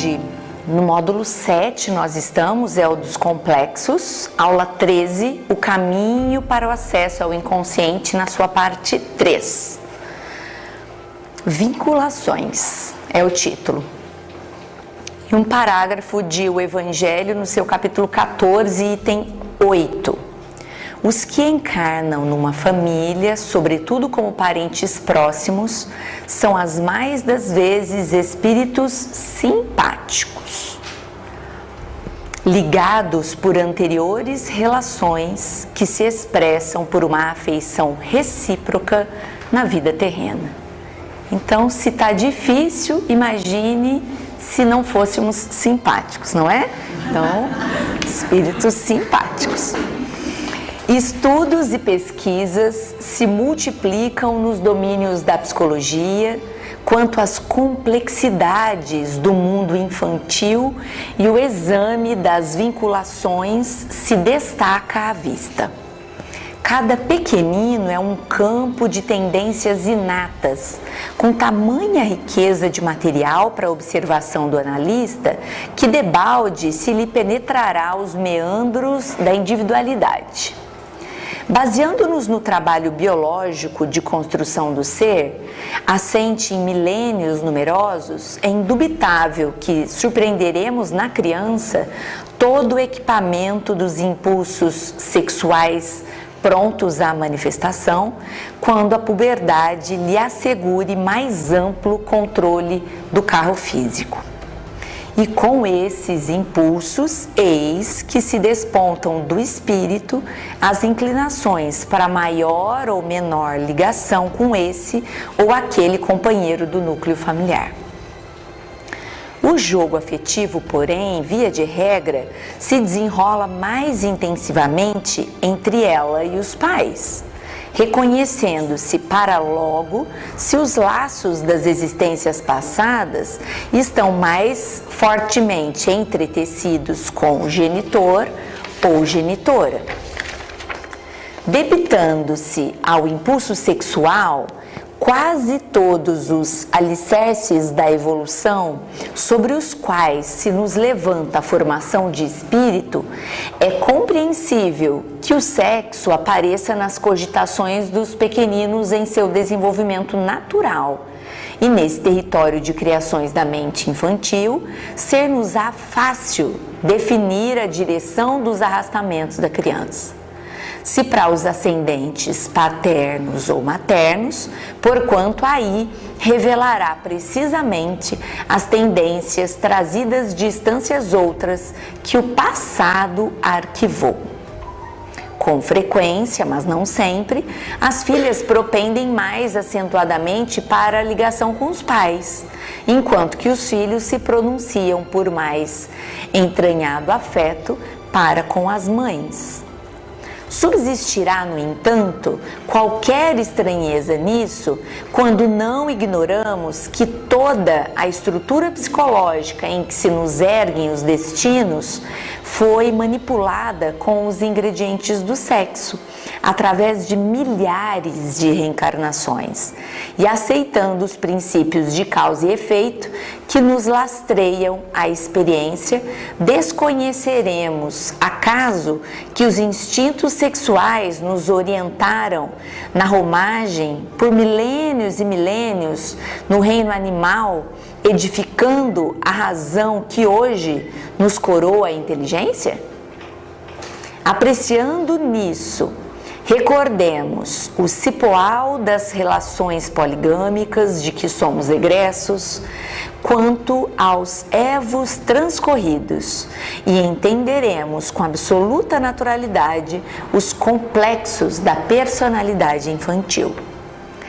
Hoje, no módulo 7, nós estamos, é o dos complexos, aula 13, o caminho para o acesso ao inconsciente, na sua parte 3. Vinculações é o título. E um parágrafo de O Evangelho, no seu capítulo 14, item 8. Os que encarnam numa família, sobretudo como parentes próximos, são as mais das vezes espíritos simpáticos, ligados por anteriores relações que se expressam por uma afeição recíproca na vida terrena. Então, se está difícil, imagine se não fôssemos simpáticos, não é? Então, espíritos simpáticos. Estudos e pesquisas se multiplicam nos domínios da psicologia quanto às complexidades do mundo infantil, e o exame das vinculações se destaca à vista. Cada pequenino é um campo de tendências inatas, com tamanha riqueza de material para observação do analista, que debalde se lhe penetrará os meandros da individualidade. Baseando-nos no trabalho biológico de construção do ser, assente em milênios numerosos, é indubitável que surpreenderemos na criança todo o equipamento dos impulsos sexuais prontos à manifestação, quando a puberdade lhe assegure mais amplo controle do carro físico. E com esses impulsos, eis que se despontam do espírito as inclinações para maior ou menor ligação com esse ou aquele companheiro do núcleo familiar. O jogo afetivo, porém, via de regra, se desenrola mais intensivamente entre ela e os pais, reconhecendo-se para logo se os laços das existências passadas estão mais fortemente entretecidos com o genitor ou genitora. Debitando-se ao impulso sexual quase todos os alicerces da evolução sobre os quais se nos levanta a formação de espírito, é compreensível que o sexo apareça nas cogitações dos pequeninos em seu desenvolvimento natural. E nesse território de criações da mente infantil, ser-nos-á fácil definir a direção dos arrastamentos da criança. Se para os ascendentes paternos ou maternos, porquanto aí revelará precisamente as tendências trazidas de instâncias outras que o passado arquivou. Com frequência, mas não sempre, as filhas propendem mais acentuadamente para a ligação com os pais, enquanto que os filhos se pronunciam por mais entranhado afeto para com as mães. Subsistirá, no entanto, qualquer estranheza nisso quando não ignoramos que toda a estrutura psicológica em que se nos erguem os destinos foi manipulada com os ingredientes do sexo, através de milhares de reencarnações, e aceitando os princípios de causa e efeito que nos lastreiam a experiência, desconheceremos acaso que os instintos sexuais nos orientaram na romagem por milênios e milênios no reino animal, edificando a razão que hoje nos coroa a inteligência? Apreciando nisso, recordemos o cipoal das relações poligâmicas de que somos egressos, quanto aos evos transcorridos, e entenderemos com absoluta naturalidade os complexos da personalidade infantil.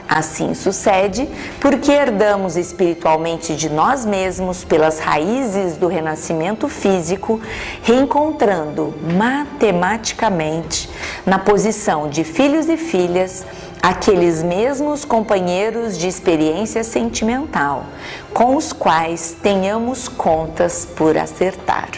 Assim sucede porque herdamos espiritualmente de nós mesmos pelas raízes do renascimento físico, reencontrando matematicamente, na posição de filhos e filhas, aqueles mesmos companheiros de experiência sentimental, com os quais tenhamos contas por acertar.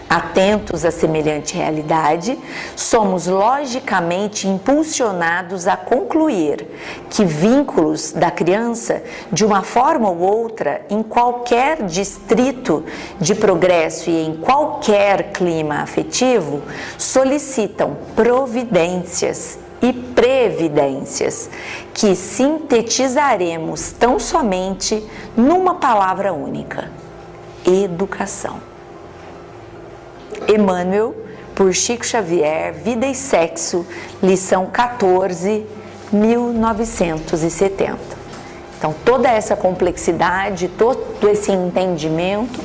Atentos a semelhante realidade, somos logicamente impulsionados a concluir que vínculos da criança, de uma forma ou outra, em qualquer distrito de progresso e em qualquer clima afetivo, solicitam providências e previdências, que sintetizaremos tão somente numa palavra única: educação. Emmanuel, por Chico Xavier, Vida e Sexo, lição 14, 1970. Então, toda essa complexidade, todo esse entendimento,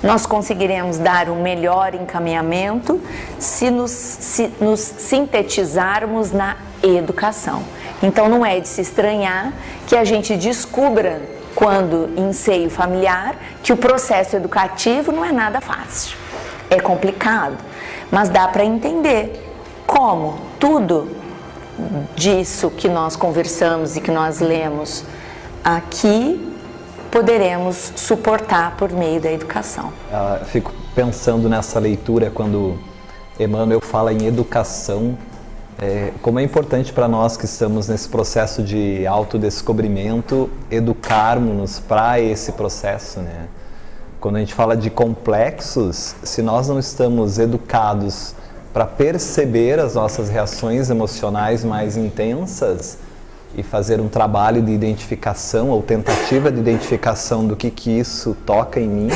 nós conseguiremos dar um melhor encaminhamento se nos sintetizarmos na educação. Então, não é de se estranhar que a gente descubra, quando em seio familiar, que o processo educativo não é nada fácil. É complicado, mas dá para entender como tudo disso que nós conversamos e que nós lemos aqui poderemos suportar por meio da educação. Fico pensando nessa leitura quando Emmanuel fala em educação, como é importante para nós que estamos nesse processo de autodescobrimento, educarmos-nos para esse processo, né? Quando a gente fala de complexos, se nós não estamos educados para perceber as nossas reações emocionais mais intensas e fazer um trabalho de identificação ou tentativa de identificação do que isso toca em mim,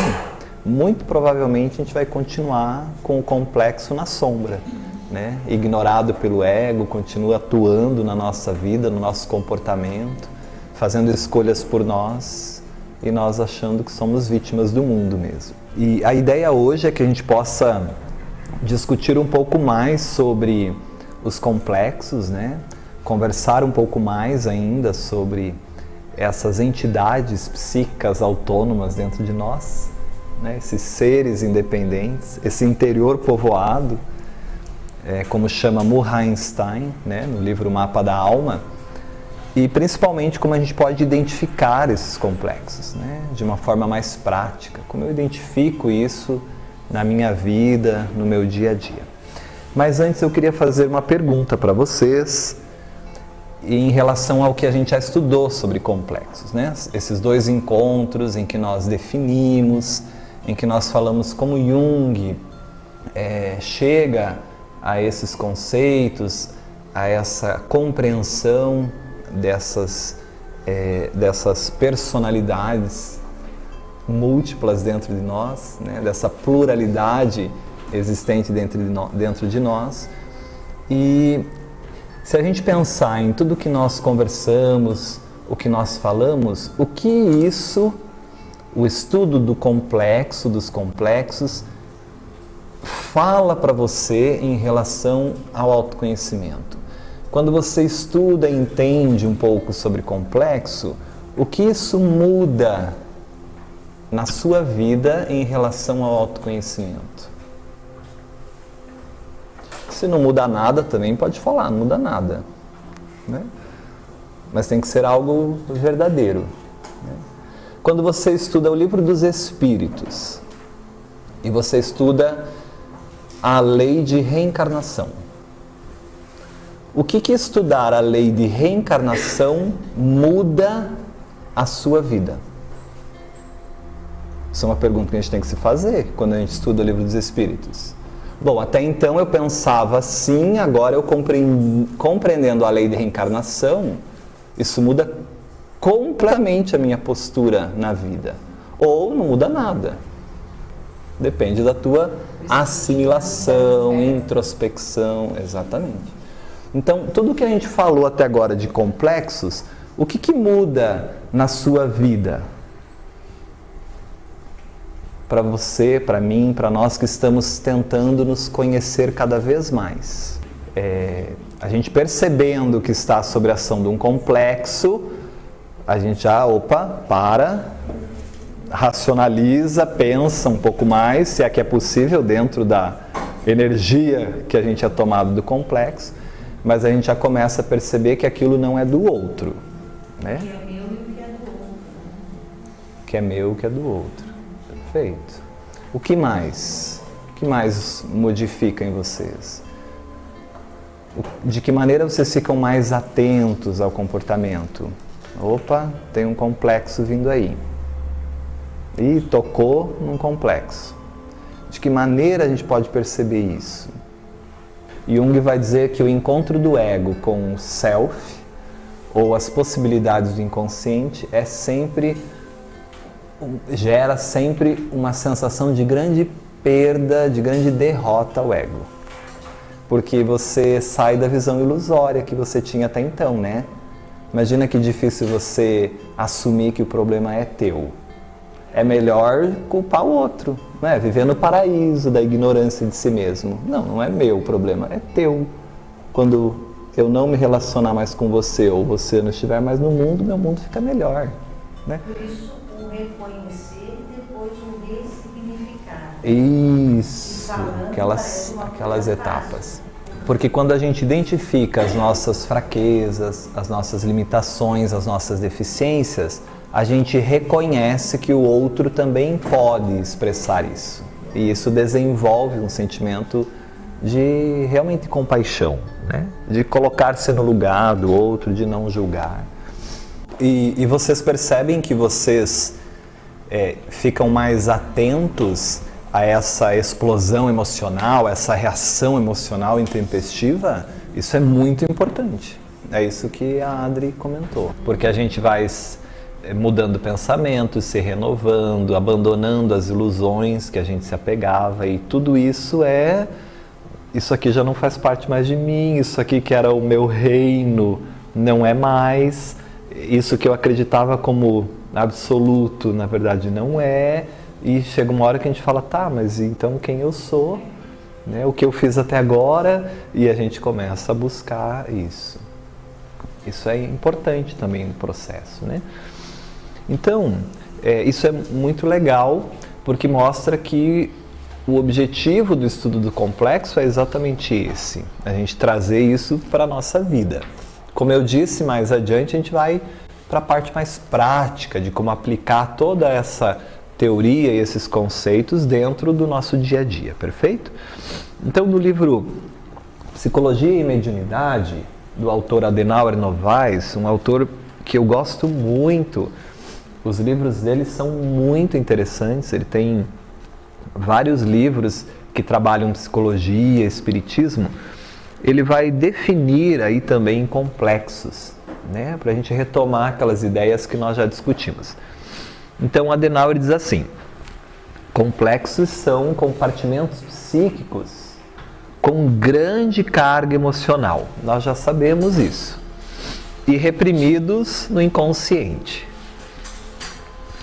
muito provavelmente a gente vai continuar com o complexo na sombra, né? Ignorado pelo ego, continua atuando na nossa vida, no nosso comportamento, fazendo escolhas por nós, e nós achando que somos vítimas do mundo mesmo. E a ideia hoje é que a gente possa discutir um pouco mais sobre os complexos, né? Conversar um pouco mais ainda sobre essas entidades psíquicas autônomas dentro de nós, né? Esses seres independentes, esse interior povoado, como chama Murray Einstein, né? No livro Mapa da Alma, e principalmente como a gente pode identificar esses complexos, né? De uma forma mais prática, como eu identifico isso na minha vida, no meu dia a dia. Mas antes eu queria fazer uma pergunta para vocês em relação ao que a gente já estudou sobre complexos, né? Esses dois encontros em que nós definimos, em que nós falamos como Jung chega a esses conceitos, a essa compreensão dessas personalidades múltiplas dentro de nós, né? Dessa pluralidade existente dentro de nós. E se a gente pensar em tudo que nós conversamos, o que nós falamos, o que isso, o estudo do complexo, dos complexos, fala para você em relação ao autoconhecimento? Quando você estuda e entende um pouco sobre complexo, o que isso muda na sua vida em relação ao autoconhecimento? Se não muda nada, também pode falar, não muda nada, né? Mas tem que ser algo verdadeiro, né? Quando você estuda o Livro dos Espíritos e você estuda a lei de reencarnação, o que estudar a lei de reencarnação muda a sua vida? Isso é uma pergunta que a gente tem que se fazer quando a gente estuda o Livro dos Espíritos. Bom, até então eu pensava assim, agora eu compreendendo a lei de reencarnação, isso muda completamente a minha postura na vida. Ou não muda nada. Depende da tua assimilação, introspecção, exatamente. Então, tudo que a gente falou até agora de complexos, o que muda na sua vida? Para você, para mim, para nós que estamos tentando nos conhecer cada vez mais. A gente percebendo que está sob a ação de um complexo, a gente já, racionaliza, pensa um pouco mais, se é que é possível, dentro da energia que a gente é tomado do complexo, mas a gente já começa a perceber que aquilo não é do outro, né? Que é meu e que é do outro. Que é meu e que é do outro. Perfeito. O que mais? O que mais modifica em vocês? De que maneira vocês ficam mais atentos ao comportamento? Opa, tem um complexo vindo aí. E tocou num complexo. De que maneira a gente pode perceber isso? Jung vai dizer que o encontro do ego com o self, ou as possibilidades do inconsciente, gera sempre uma sensação de grande perda, de grande derrota ao ego. Porque você sai da visão ilusória que você tinha até então, né? Imagina que difícil você assumir que o problema é teu. É melhor culpar o outro, né? Viver no paraíso da ignorância de si mesmo. Não, não é meu o problema, é teu. Quando eu não me relacionar mais com você ou você não estiver mais no mundo, meu mundo fica melhor, né? Por isso, o reconhecer e depois o ressignificar. Isso, aquelas etapas. Porque quando a gente identifica as nossas fraquezas, as nossas limitações, as nossas deficiências, a gente reconhece que o outro também pode expressar isso. E isso desenvolve um sentimento de realmente compaixão, né? De colocar-se no lugar do outro, de não julgar. E vocês percebem que vocês ficam mais atentos a essa explosão emocional, essa reação emocional intempestiva? Isso é muito importante. É isso que a Adri comentou. Porque a gente vai mudando pensamentos, se renovando, abandonando as ilusões que a gente se apegava, e tudo isso isso aqui já não faz parte mais de mim, isso aqui que era o meu reino não é mais, isso que eu acreditava como absoluto, na verdade não é, e chega uma hora que a gente fala, tá, mas então quem eu sou, né? O que eu fiz até agora, e a gente começa a buscar isso. Isso é importante também no processo, né? Então, isso é muito legal, porque mostra que o objetivo do estudo do complexo é exatamente esse, a gente trazer isso para a nossa vida. Como eu disse, mais adiante a gente vai para a parte mais prática de como aplicar toda essa teoria e esses conceitos dentro do nosso dia a dia, perfeito? Então, no livro Psicologia e Mediunidade, do autor Adenauer Novaes, um autor que eu gosto muito, os livros dele são muito interessantes, ele tem vários livros que trabalham psicologia, espiritismo, ele vai definir aí também complexos, né, para a gente retomar aquelas ideias que nós já discutimos. Então, Adenauer diz assim: complexos são compartimentos psíquicos com grande carga emocional, nós já sabemos isso, e reprimidos no inconsciente,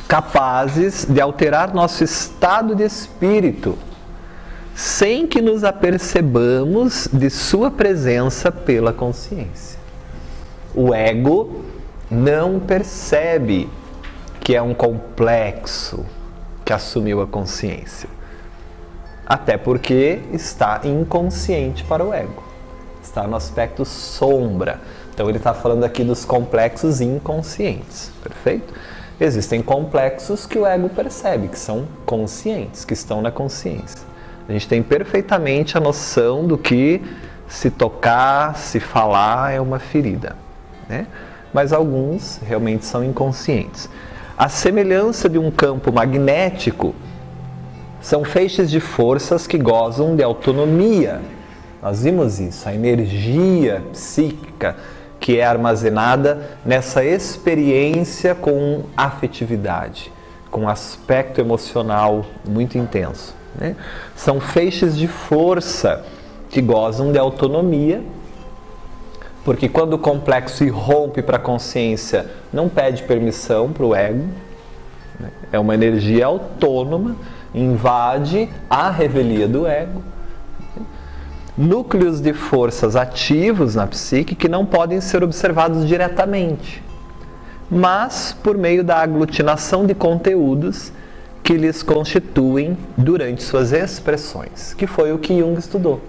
capazes de alterar nosso estado de espírito, sem que nos apercebamos de sua presença pela consciência. O ego não percebe que é um complexo que assumiu a consciência. Até porque está inconsciente para o ego. Está no aspecto sombra. Então ele está falando aqui dos complexos inconscientes. Perfeito? Existem complexos que o ego percebe, que são conscientes, que estão na consciência. A gente tem perfeitamente a noção do que se tocar, se falar é uma ferida, né? Mas alguns realmente são inconscientes. A semelhança de um campo magnético, são feixes de forças que gozam de autonomia. Nós vimos isso, a energia psíquica que é armazenada nessa experiência com afetividade, com aspecto emocional muito intenso, né? São feixes de força que gozam de autonomia, porque quando o complexo irrompe para a consciência, não pede permissão para o ego, né? É uma energia autônoma, invade a revelia do ego. Núcleos de forças ativos na psique que não podem ser observados diretamente, mas por meio da aglutinação de conteúdos que lhes constituem durante suas expressões, que foi o que Jung estudou,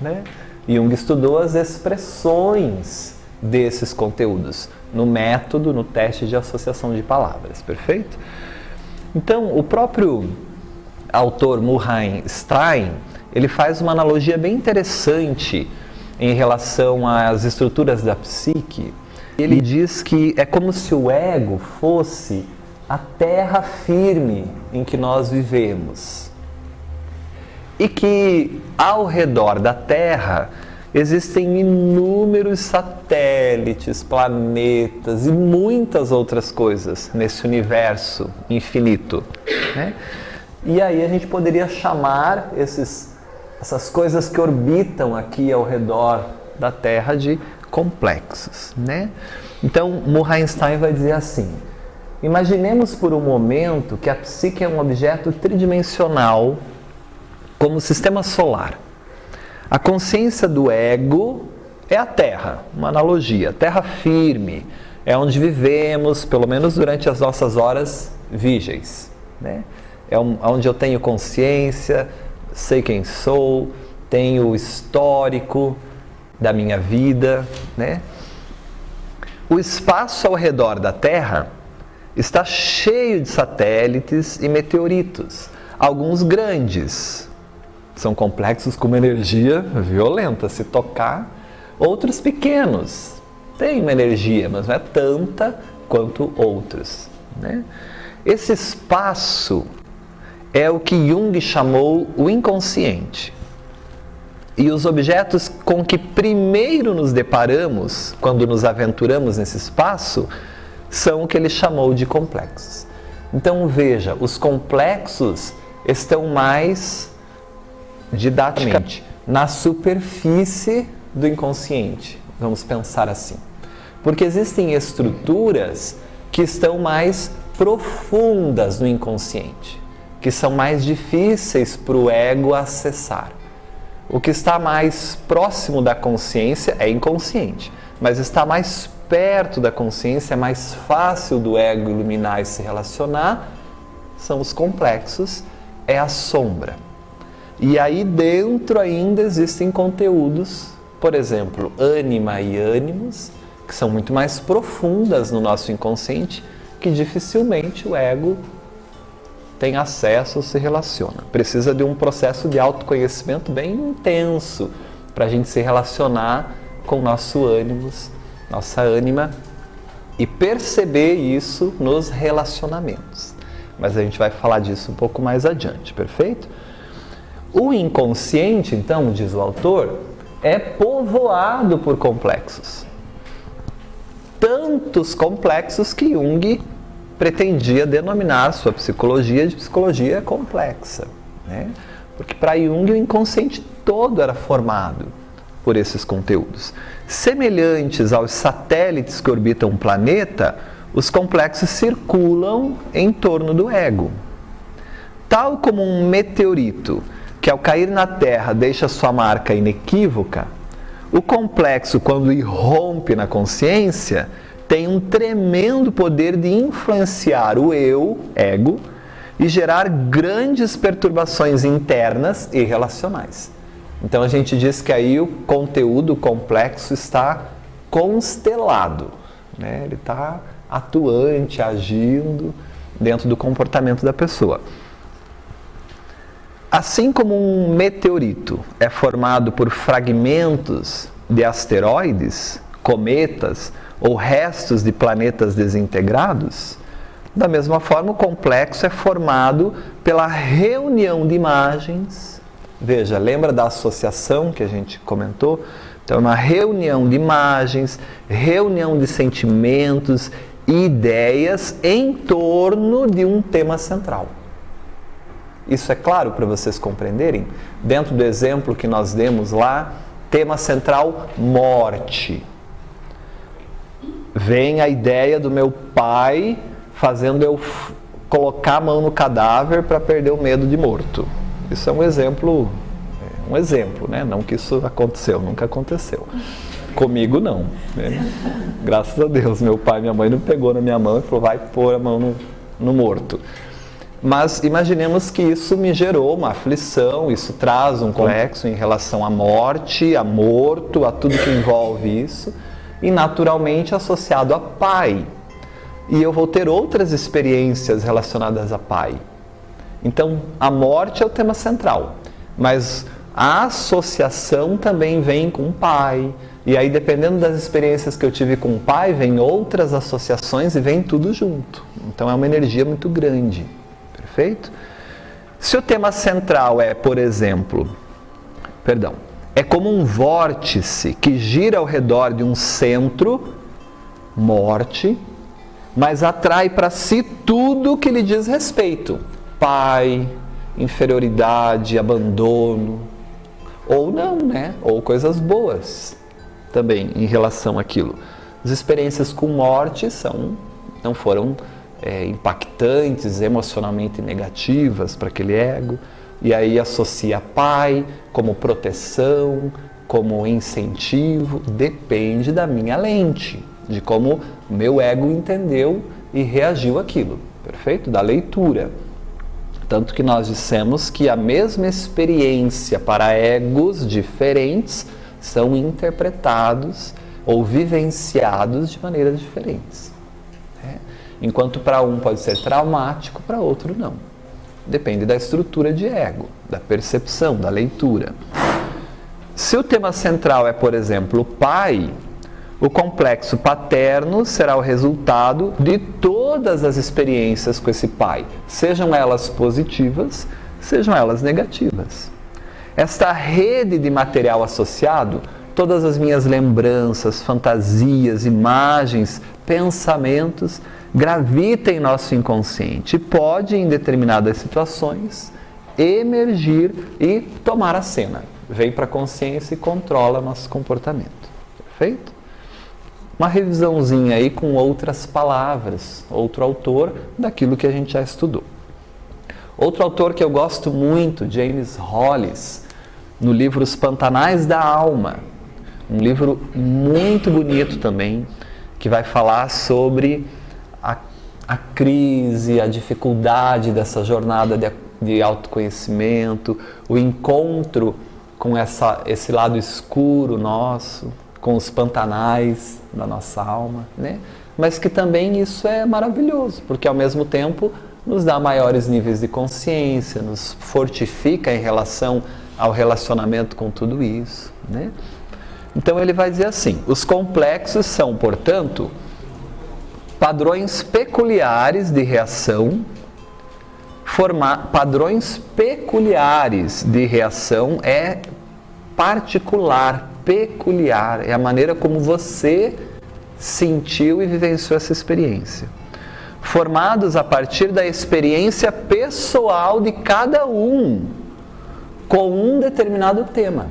né? Jung estudou as expressões desses conteúdos no método, no teste de associação de palavras, perfeito? Então, o próprio autor Murray Stein, ele faz uma analogia bem interessante em relação às estruturas da psique. Ele diz que é como se o ego fosse a terra firme em que nós vivemos. E que ao redor da Terra existem inúmeros satélites, planetas e muitas outras coisas nesse universo infinito, né? E aí a gente poderia chamar essas coisas que orbitam aqui ao redor da Terra de complexos, né? Então, Murray Stein vai dizer assim: imaginemos por um momento que a psique é um objeto tridimensional, como o sistema solar. A consciência do ego é a Terra, uma analogia, terra firme, é onde vivemos, pelo menos durante as nossas horas vígeis, né? É onde eu tenho consciência, sei quem sou, tenho o histórico da minha vida, né? O espaço ao redor da Terra está cheio de satélites e meteoritos, alguns grandes, são complexos com uma energia violenta, se tocar, outros pequenos, têm uma energia, mas não é tanta quanto outros, né? Esse espaço é o que Jung chamou o inconsciente. E os objetos com que primeiro nos deparamos, quando nos aventuramos nesse espaço, são o que ele chamou de complexos. Então veja, os complexos estão mais didaticamente na superfície do inconsciente, vamos pensar assim. Porque existem estruturas que estão mais profundas no inconsciente, que são mais difíceis para o ego acessar. O que está mais próximo da consciência é inconsciente, mas está mais perto da consciência, é mais fácil do ego iluminar e se relacionar, são os complexos, é a sombra. E aí dentro ainda existem conteúdos, por exemplo, ânima e ânimos, que são muito mais profundas no nosso inconsciente, que dificilmente o ego tem acesso ou se relaciona. Precisa de um processo de autoconhecimento bem intenso para a gente se relacionar com o nosso ânimos, nossa ânima e perceber isso nos relacionamentos. Mas a gente vai falar disso um pouco mais adiante, perfeito? O inconsciente, então, diz o autor, é povoado por complexos. Tantos complexos que Jung pretendia denominar sua psicologia de psicologia complexa, né? Porque para Jung o inconsciente todo era formado por esses conteúdos. Semelhantes aos satélites que orbitam um planeta, os complexos circulam em torno do ego. Tal como um meteorito que ao cair na Terra deixa sua marca inequívoca, o complexo, quando irrompe na consciência, tem um tremendo poder de influenciar o eu, ego, e gerar grandes perturbações internas e relacionais. Então a gente diz que aí o conteúdo complexo está constelado, né? Ele está atuante, agindo dentro do comportamento da pessoa. Assim como um meteorito é formado por fragmentos de asteroides, cometas ou restos de planetas desintegrados, da mesma forma o complexo é formado pela reunião de imagens. Veja, lembra da associação que a gente comentou? Então é uma reunião de imagens, reunião de sentimentos e ideias em torno de um tema central. Isso é claro para vocês compreenderem? Dentro do exemplo que nós demos lá, tema central, morte. Vem a ideia do meu pai fazendo eu colocar a mão no cadáver para perder o medo de morto. Isso é um exemplo, né? Não que isso aconteceu, nunca aconteceu. Comigo não, né? Graças a Deus, meu pai e minha mãe não pegou na minha mão e falou, vai pôr a mão no morto. Mas imaginemos que isso me gerou uma aflição, isso traz um complexo em relação à morte, a morto, a tudo que envolve isso, e naturalmente associado a pai. E eu vou ter outras experiências relacionadas a pai. Então, a morte é o tema central, mas a associação também vem com o pai, e aí dependendo das experiências que eu tive com o pai, vem outras associações e vem tudo junto. Então é uma energia muito grande, perfeito? Se o tema central é, por exemplo, é como um vórtice que gira ao redor de um centro, morte, mas atrai para si tudo que lhe diz respeito. Pai, inferioridade, abandono, ou não, né? Ou coisas boas também em relação àquilo. As experiências com morte não foram impactantes, emocionalmente negativas para aquele ego, e aí associa pai como proteção, como incentivo, depende da minha lente, de como meu ego entendeu e reagiu àquilo, perfeito? Da leitura. Tanto que nós dissemos que a mesma experiência para egos diferentes são interpretados ou vivenciados de maneiras diferentes. Enquanto para um pode ser traumático, para outro não. Depende da estrutura de ego, da percepção, da leitura. Se o tema central é, por exemplo, o pai, o complexo paterno será o resultado de todas as experiências com esse pai, sejam elas positivas, sejam elas negativas. Esta rede de material associado, todas as minhas lembranças, fantasias, imagens, pensamentos, gravita em nosso inconsciente e pode, em determinadas situações, emergir e tomar a cena. Vem para a consciência e controla nosso comportamento. Perfeito? Uma revisãozinha aí com outras palavras, outro autor daquilo que a gente já estudou. Outro autor que eu gosto muito, James Hollis, no livro Os Pantanais da Alma, um livro muito bonito também, que vai falar sobre a crise, a dificuldade dessa jornada de autoconhecimento, o encontro com esse lado escuro nosso, com os pantanais da nossa alma, né? Mas que também isso é maravilhoso, porque ao mesmo tempo nos dá maiores níveis de consciência, nos fortifica em relação ao relacionamento com tudo isso, né? Então ele vai dizer assim: os complexos são, portanto, padrões peculiares de reação. Padrões peculiares de reação é particular, peculiar, é a maneira como você sentiu e vivenciou essa experiência. Formados a partir da experiência pessoal de cada um, com um determinado tema.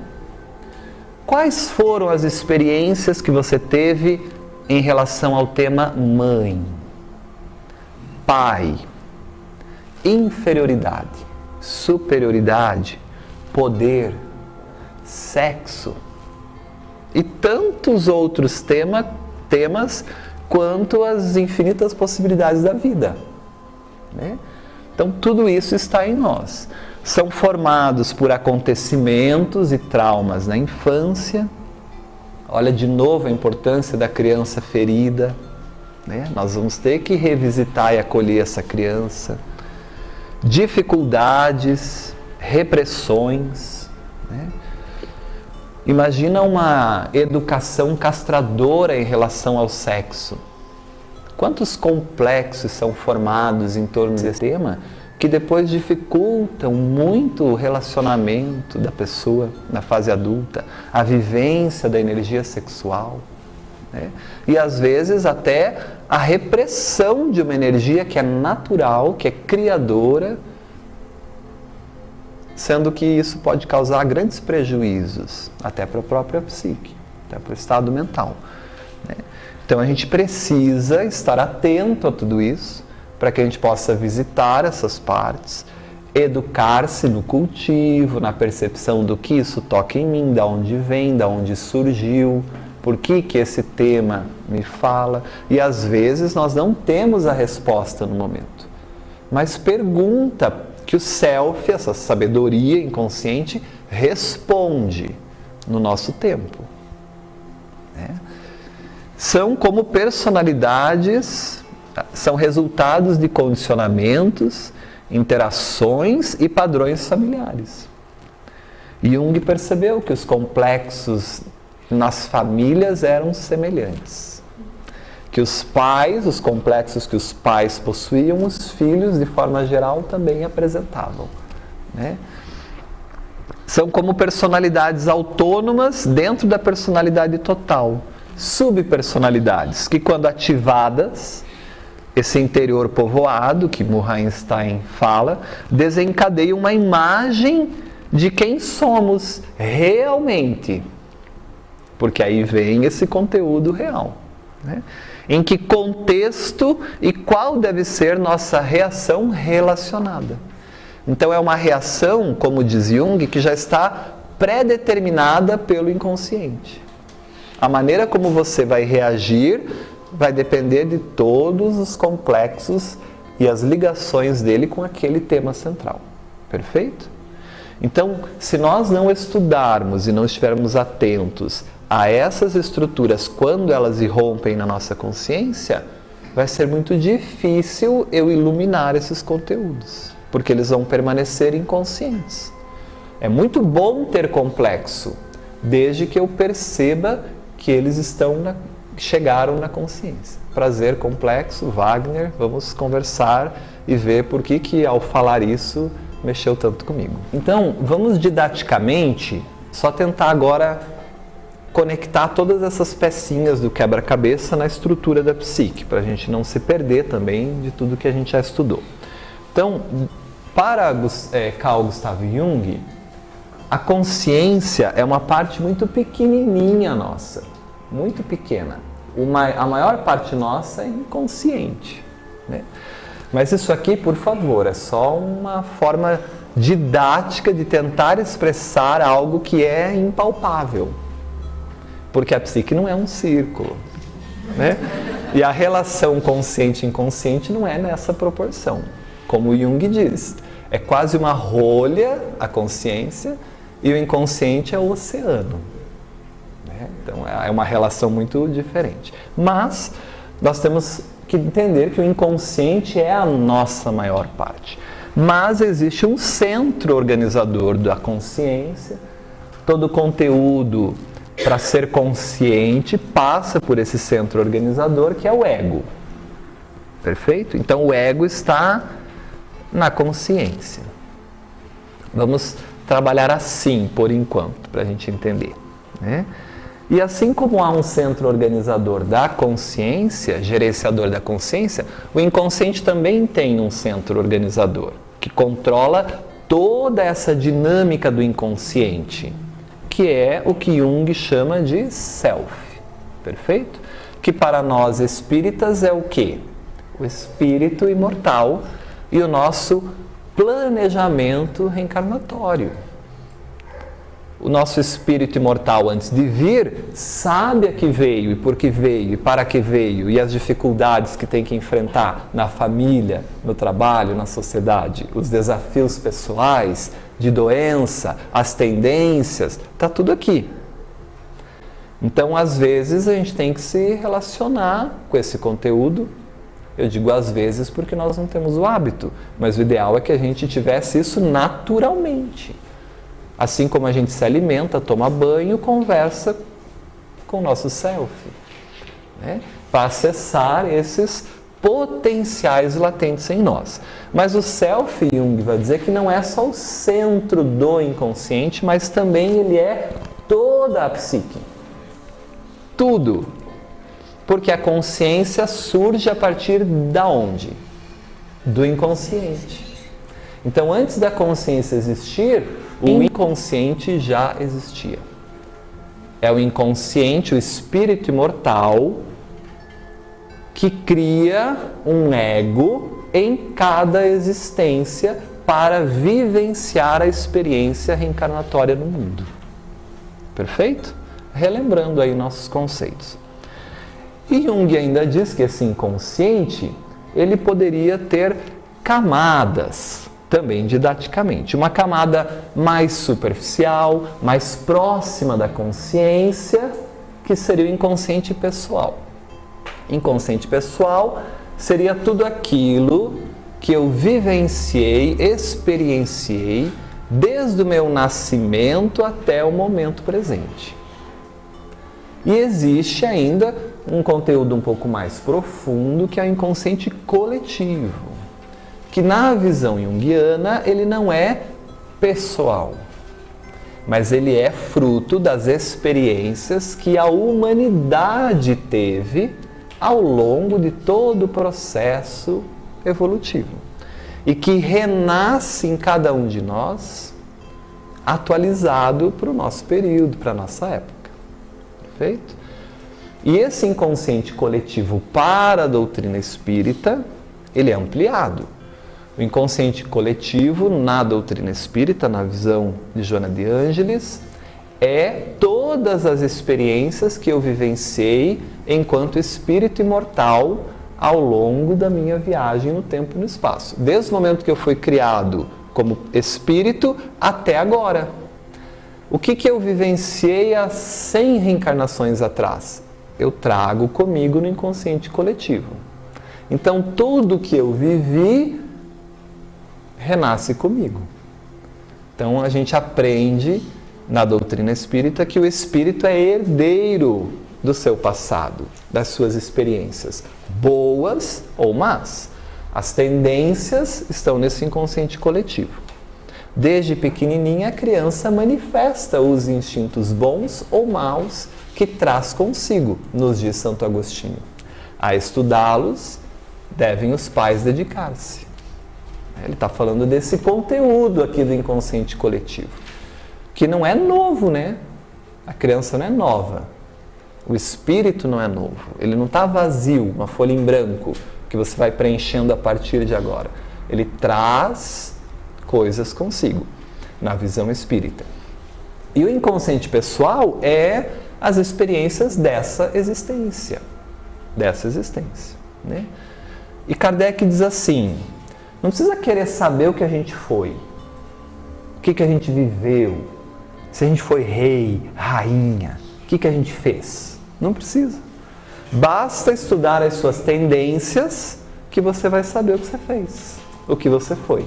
Quais foram as experiências que você teve em relação ao tema mãe, pai, inferioridade, superioridade, poder, sexo e tantos outros temas quanto as infinitas possibilidades da vida, né? Então tudo isso está em nós. São formados por acontecimentos e traumas na infância. Olha de novo a importância da criança ferida, né? Nós vamos ter que revisitar e acolher essa criança. Dificuldades, repressões, né? Imagina uma educação castradora em relação ao sexo. Quantos complexos são formados em torno desse tema que depois dificultam muito o relacionamento da pessoa na fase adulta, a vivência da energia sexual, né? E às vezes até a repressão de uma energia que é natural, que é criadora, sendo que isso pode causar grandes prejuízos, até para a própria psique, até para o estado mental, né? Então a gente precisa estar atento a tudo isso, para que a gente possa visitar essas partes, educar-se no cultivo, na percepção do que isso toca em mim, da onde vem, da onde surgiu, por que esse tema me fala. E às vezes nós não temos a resposta no momento, mas pergunta que o self, essa sabedoria inconsciente, responde no nosso tempo, né? São como personalidades, são resultados de condicionamentos interações e padrões familiares. Jung percebeu que os complexos nas famílias eram semelhantes. Que os complexos que os pais possuíam, os filhos, de forma geral, também apresentavam, né? São como personalidades autônomas dentro da personalidade total. Subpersonalidades que, quando ativadas, esse interior povoado, que Mulheinstein fala, desencadeia uma imagem de quem somos realmente. Porque aí vem esse conteúdo real, né? Em que contexto e qual deve ser nossa reação relacionada. Então é uma reação, como diz Jung, que já está pré-determinada pelo inconsciente. A maneira como você vai reagir vai depender de todos os complexos e as ligações dele com aquele tema central. Perfeito? Então, se nós não estudarmos e não estivermos atentos a essas estruturas quando elas irrompem na nossa consciência, vai ser muito difícil eu iluminar esses conteúdos, porque eles vão permanecer inconscientes. É muito bom ter complexo, desde que eu perceba que eles chegaram na consciência. Prazer, complexo, Wagner, vamos conversar e ver por que ao falar isso mexeu tanto comigo. Então, vamos didaticamente só tentar agora conectar todas essas pecinhas do quebra-cabeça na estrutura da psique, para a gente não se perder também de tudo que a gente já estudou. Então, para Carl Gustav Jung, a consciência é uma parte muito pequenininha nossa, muito pequena. A maior parte nossa é inconsciente, né? Mas isso aqui, por favor, é só uma forma didática de tentar expressar algo que é impalpável. Porque a psique não é um círculo, né? E a relação consciente-inconsciente não é nessa proporção. Como Jung diz, é quase uma rolha a consciência e o inconsciente é o oceano. Então é uma relação muito diferente. Mas nós temos que entender que o inconsciente é a nossa maior parte. Mas existe um centro organizador da consciência. Todo conteúdo, para ser consciente, passa por esse centro organizador, que é o ego. Perfeito? Então o ego está na consciência. Vamos trabalhar assim, por enquanto, para a gente entender, né? E assim como há um centro organizador da consciência, gerenciador da consciência, o inconsciente também tem um centro organizador, que controla toda essa dinâmica do inconsciente, que é o que Jung chama de self. Perfeito? Que para nós espíritas é o quê? O espírito imortal e o nosso planejamento reencarnatório. O nosso espírito imortal, antes de vir, sabe a que veio e por que veio e para que veio e as dificuldades que tem que enfrentar na família, no trabalho, na sociedade, os desafios pessoais, de doença, as tendências, está tudo aqui. Então, às vezes, a gente tem que se relacionar com esse conteúdo. Eu digo às vezes porque nós não temos o hábito, mas o ideal é que a gente tivesse isso naturalmente. Assim como a gente se alimenta, toma banho, conversa com o nosso self, né? Para acessar esses potenciais latentes em nós. Mas o self, Jung vai dizer que não é só o centro do inconsciente, mas também ele é toda a psique. Tudo. Porque a consciência surge a partir da onde? Do inconsciente. Então, antes da consciência existir, o inconsciente já existia. É o inconsciente, o espírito imortal, que cria um ego em cada existência para vivenciar a experiência reencarnatória no mundo. Perfeito? Relembrando aí nossos conceitos. E Jung ainda diz que esse inconsciente, ele poderia ter camadas, também didaticamente. Uma camada mais superficial, mais próxima da consciência, que seria o inconsciente pessoal. Inconsciente pessoal seria tudo aquilo que eu vivenciei, experienciei desde o meu nascimento até o momento presente. E existe ainda um conteúdo um pouco mais profundo, que é o inconsciente coletivo, que na visão junguiana ele não é pessoal, mas ele é fruto das experiências que a humanidade teve ao longo de todo o processo evolutivo e que renasce em cada um de nós atualizado para o nosso período, para a nossa época. Perfeito? E esse inconsciente coletivo para a doutrina espírita, ele é ampliado. O inconsciente coletivo na doutrina espírita, na visão de Joana de Ângeles, é todas as experiências que eu vivenciei enquanto espírito imortal ao longo da minha viagem no tempo e no espaço. Desde o momento que eu fui criado como espírito até agora. O que eu vivenciei há 100 reencarnações atrás? Eu trago comigo no inconsciente coletivo. Então, tudo que eu vivi renasce comigo. Então, a gente aprende na doutrina espírita que o espírito é herdeiro do seu passado, das suas experiências, boas ou más. As tendências estão nesse inconsciente coletivo. Desde pequenininha, a criança manifesta os instintos bons ou maus que traz consigo, nos diz Santo Agostinho. A estudá-los devem os pais dedicar-se. Ele está falando desse conteúdo aqui do inconsciente coletivo, que não é novo, né? A criança não é nova. O espírito não é novo. Ele não está vazio, uma folha em branco, que você vai preenchendo a partir de agora. Ele traz coisas consigo, na visão espírita. E o inconsciente pessoal é as experiências dessa existência. Né? E Kardec diz assim, não precisa querer saber o que a gente foi, o que a gente viveu, se a gente foi rei, rainha, o que a gente fez. Não precisa. Basta estudar as suas tendências que você vai saber o que você fez, o que você foi.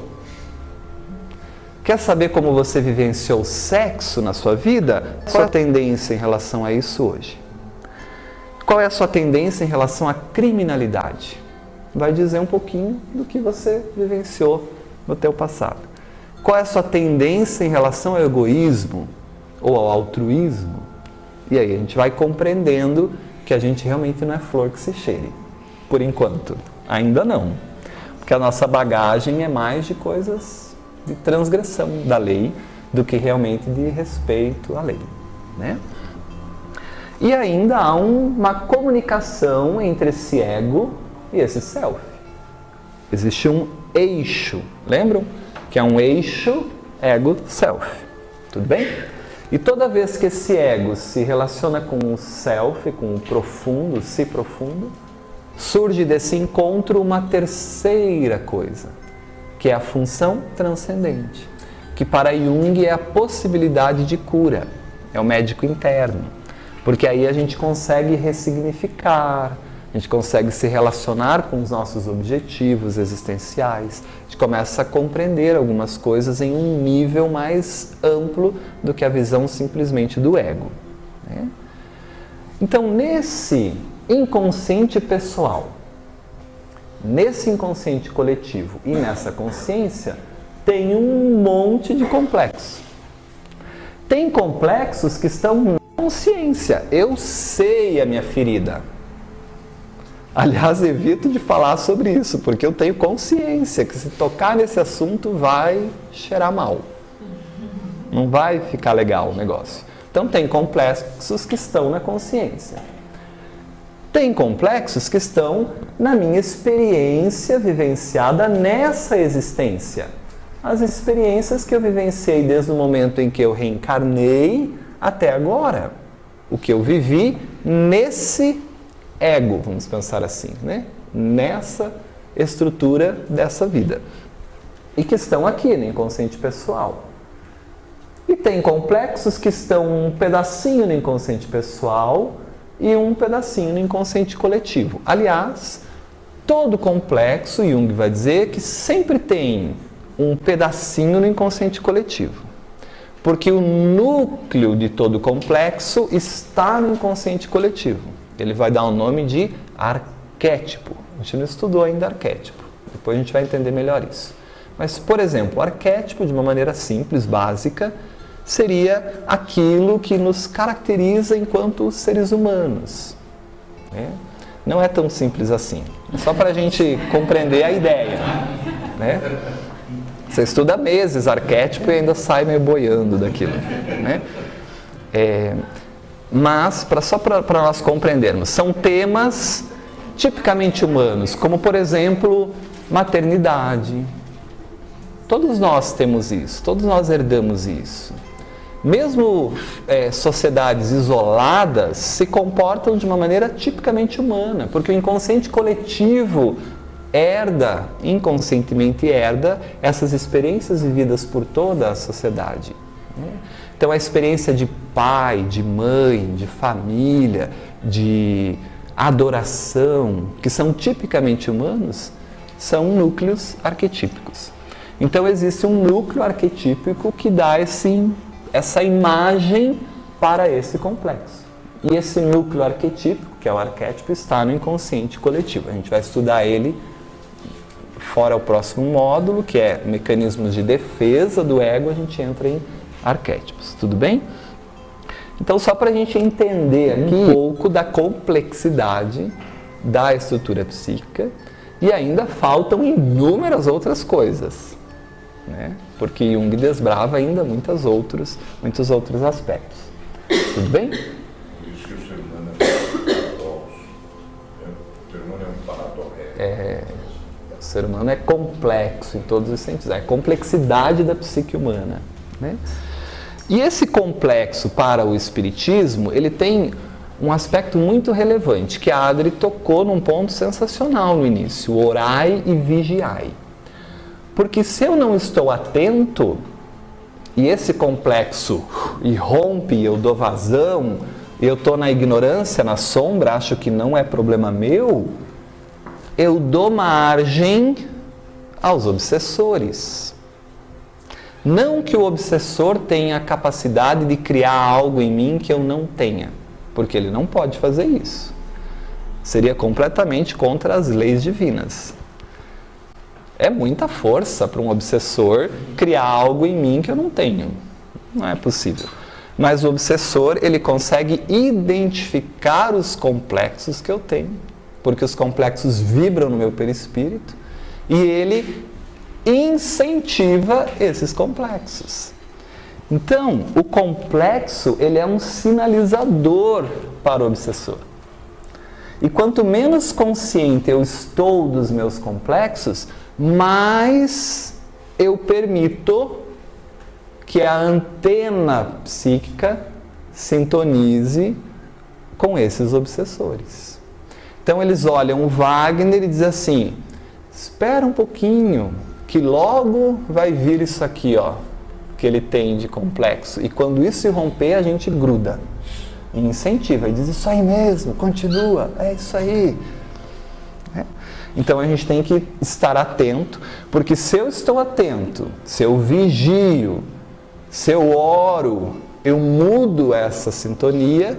Quer saber como você vivenciou o sexo na sua vida? Qual é a tendência em relação a isso hoje? Qual é a sua tendência em relação à criminalidade? Vai dizer um pouquinho do que você vivenciou no teu passado. Qual é a sua tendência em relação ao egoísmo ou ao altruísmo? E aí a gente vai compreendendo que a gente realmente não é flor que se cheire. Por enquanto, ainda não. Porque a nossa bagagem é mais de coisas de transgressão da lei do que realmente de respeito à lei, né? E ainda há uma comunicação entre esse ego e esse self. Existe um eixo, lembram? Que é um eixo ego-self, tudo bem? E toda vez que esse ego se relaciona com o self, com o profundo, si profundo, surge desse encontro uma terceira coisa, que é a função transcendente, que para Jung é a possibilidade de cura, é o médico interno, porque aí a gente consegue ressignificar, a gente consegue se relacionar com os nossos objetivos existenciais, a gente começa a compreender algumas coisas em um nível mais amplo do que a visão simplesmente do ego, né? Então, nesse inconsciente pessoal, nesse inconsciente coletivo e nessa consciência, tem um monte de complexos. Tem complexos que estão na consciência. Eu sei a minha ferida. Aliás, evito de falar sobre isso, porque eu tenho consciência que se tocar nesse assunto vai cheirar mal. Não vai ficar legal o negócio. Então tem complexos que estão na consciência. Tem complexos que estão na minha experiência vivenciada nessa existência. As experiências que eu vivenciei desde o momento em que eu reencarnei até agora. O que eu vivi nesse ego, vamos pensar assim, né? Nessa estrutura dessa vida. E que estão aqui no inconsciente pessoal. E tem complexos que estão um pedacinho no inconsciente pessoal e um pedacinho no inconsciente coletivo. Aliás, todo complexo, Jung vai dizer que sempre tem um pedacinho no inconsciente coletivo. Porque o núcleo de todo complexo está no inconsciente coletivo. Ele vai dar o nome de arquétipo. A gente não estudou ainda arquétipo. Depois a gente vai entender melhor isso. Mas, por exemplo, o arquétipo, de uma maneira simples, básica, seria aquilo que nos caracteriza enquanto seres humanos. Né? Não é tão simples assim. É só para a gente compreender a ideia. Né? Você estuda meses arquétipo e ainda sai meio boiando daquilo. Né? Mas, só para nós compreendermos, são temas tipicamente humanos, como, por exemplo, maternidade. Todos nós temos isso, todos nós herdamos isso. Mesmo sociedades isoladas se comportam de uma maneira tipicamente humana, porque o inconsciente coletivo inconscientemente herda essas experiências vividas por toda a sociedade. Então a experiência de pai, de mãe, de família, de adoração, que são tipicamente humanos, são núcleos arquetípicos. Então existe um núcleo arquetípico que dá essa imagem para esse complexo. E esse núcleo arquetípico, que é o arquétipo, está no inconsciente coletivo. A gente vai estudar ele fora o próximo módulo, que é mecanismos de defesa do ego, a gente entra em arquétipos. Tudo bem? Então, só para a gente entender aqui um pouco da complexidade da estrutura psíquica, e ainda faltam inúmeras outras coisas, né? Porque Jung desbrava ainda muitos outros aspectos. Tudo bem? Por isso que o ser humano é um paradoxo. O ser humano é um paradoxo. O ser humano é complexo em todos os sentidos. É a complexidade da psique humana, né? E esse complexo para o espiritismo, ele tem um aspecto muito relevante, que a Adri tocou num ponto sensacional no início: orai e vigiai. Porque se eu não estou atento, e esse complexo irrompe, eu dou vazão, eu estou na ignorância, na sombra, acho que não é problema meu, eu dou margem aos obsessores. Não que o obsessor tenha a capacidade de criar algo em mim que eu não tenha, porque ele não pode fazer isso. Seria completamente contra as leis divinas. É muita força para um obsessor criar algo em mim que eu não tenho. Não é possível. Mas o obsessor, ele consegue identificar os complexos que eu tenho, porque os complexos vibram no meu perispírito, e ele incentiva esses complexos. Então, o complexo, ele é um sinalizador para o obsessor. E quanto menos consciente eu estou dos meus complexos, mais eu permito que a antena psíquica sintonize com esses obsessores. Então eles olham o Wagner e dizem assim: espera um pouquinho, que logo vai vir isso aqui, ó, que ele tem de complexo. E quando isso se romper, a gente gruda e incentiva e diz: isso aí mesmo, continua, é isso aí. Então a gente tem que estar atento, porque se eu estou atento, se eu vigio, se eu oro, eu mudo essa sintonia,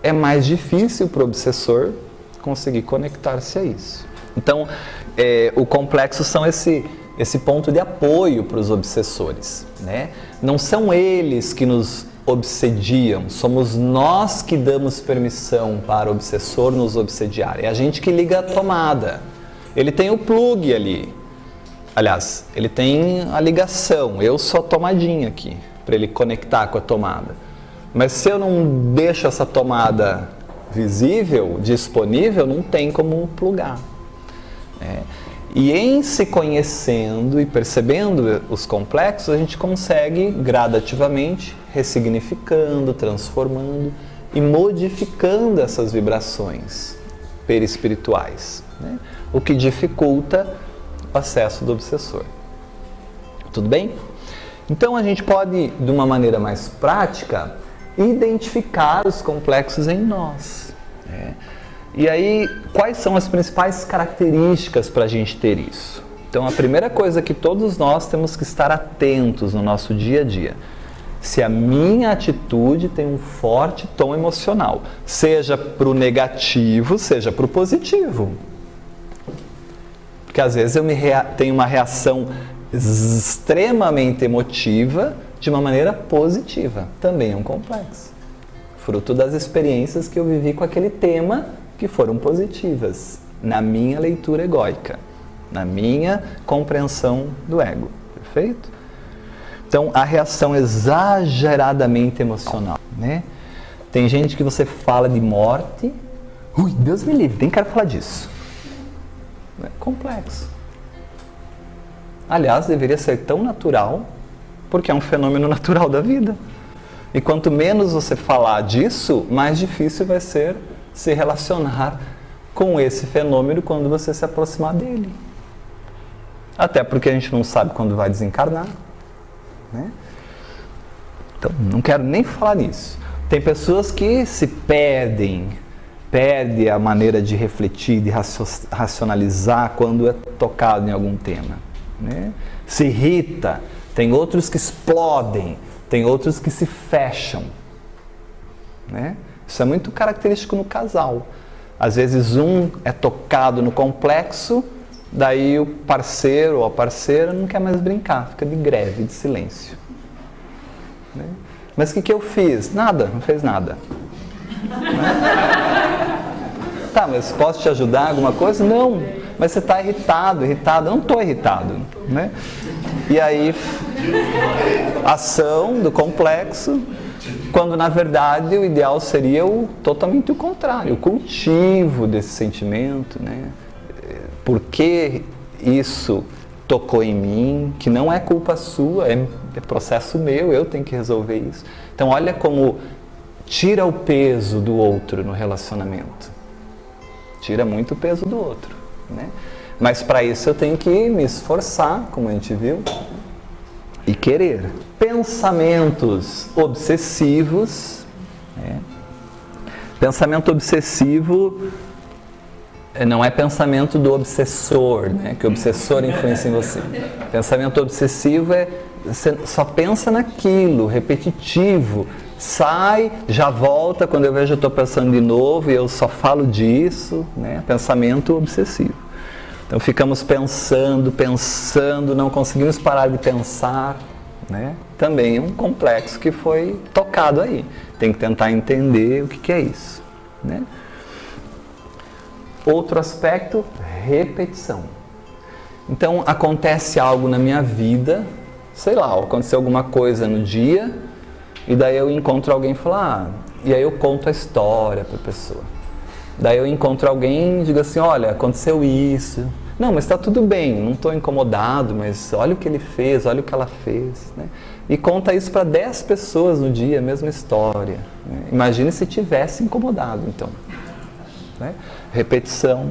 é mais difícil para o obsessor conseguir conectar-se a isso. Então, o complexo são esse ponto de apoio para os obsessores, né? Não são eles que nos obsediam, somos nós que damos permissão para o obsessor nos obsediar. É a gente que liga a tomada. Ele tem o plug ali. Aliás, ele tem a ligação. Eu sou a tomadinha aqui, para ele conectar com a tomada. Mas se eu não deixo essa tomada visível, disponível, não tem como plugar. E em se conhecendo e percebendo os complexos, a gente consegue gradativamente ressignificando, transformando e modificando essas vibrações perispirituais, né? O que dificulta o acesso do obsessor. Tudo bem? Então a gente pode, de uma maneira mais prática, identificar os complexos em nós, né? E aí, quais são as principais características para a gente ter isso? Então, a primeira coisa que todos nós temos que estar atentos no nosso dia a dia. Se a minha atitude tem um forte tom emocional, seja para o negativo, seja para o positivo. Porque às vezes eu tenho uma reação extremamente emotiva de uma maneira positiva. Também é um complexo. Fruto das experiências que eu vivi com aquele tema que foram positivas, na minha leitura egóica, na minha compreensão do ego. Perfeito? Então, a reação exageradamente emocional, né? Tem gente que você fala de morte, ui, Deus me livre, nem quero falar disso. É complexo. Aliás, deveria ser tão natural, porque é um fenômeno natural da vida. E quanto menos você falar disso, mais difícil vai ser se relacionar com esse fenômeno quando você se aproximar dele. Até porque a gente não sabe quando vai desencarnar, né? Então, não quero nem falar nisso. Tem pessoas que se perdem a maneira de refletir, de racionalizar quando é tocado em algum tema, né? Se irrita, tem outros que explodem, tem outros que se fecham, né? Isso é muito característico no casal. Às vezes um é tocado no complexo, daí o parceiro ou a parceira não quer mais brincar, fica de greve, de silêncio, né? Mas o que eu fiz? Nada, não fez nada. Tá, mas posso te ajudar em alguma coisa? Não, mas você está irritado. Eu não estou irritado, né? E aí, ação do complexo, quando na verdade o ideal seria totalmente o contrário, o cultivo desse sentimento, né? Por que isso tocou em mim, que não é culpa sua, é processo meu, eu tenho que resolver isso. Então olha como tira o peso do outro no relacionamento. Tira muito o peso do outro, né? Mas para isso eu tenho que me esforçar, como a gente viu, e querer. Pensamentos obsessivos, né? Pensamento obsessivo não é pensamento do obsessor, né? Que o obsessor influencia em você. Pensamento obsessivo é você só pensa naquilo, repetitivo. Sai, já volta, quando eu vejo eu estou pensando de novo e eu só falo disso, né? Pensamento obsessivo. Então ficamos pensando, não conseguimos parar de pensar, né? Também é um complexo que foi tocado aí. Tem que tentar entender o que é isso, né? Outro aspecto, repetição. Então acontece algo na minha vida, sei lá, aconteceu alguma coisa no dia, e daí eu encontro alguém e falo, e aí eu conto a história para a pessoa. Daí eu encontro alguém e digo assim, olha, aconteceu isso. Não, mas está tudo bem, não estou incomodado, mas olha o que ele fez, olha o que ela fez, né? E conta isso para 10 pessoas no dia, a mesma história, né? Imagine se tivesse incomodado, então, né? Repetição.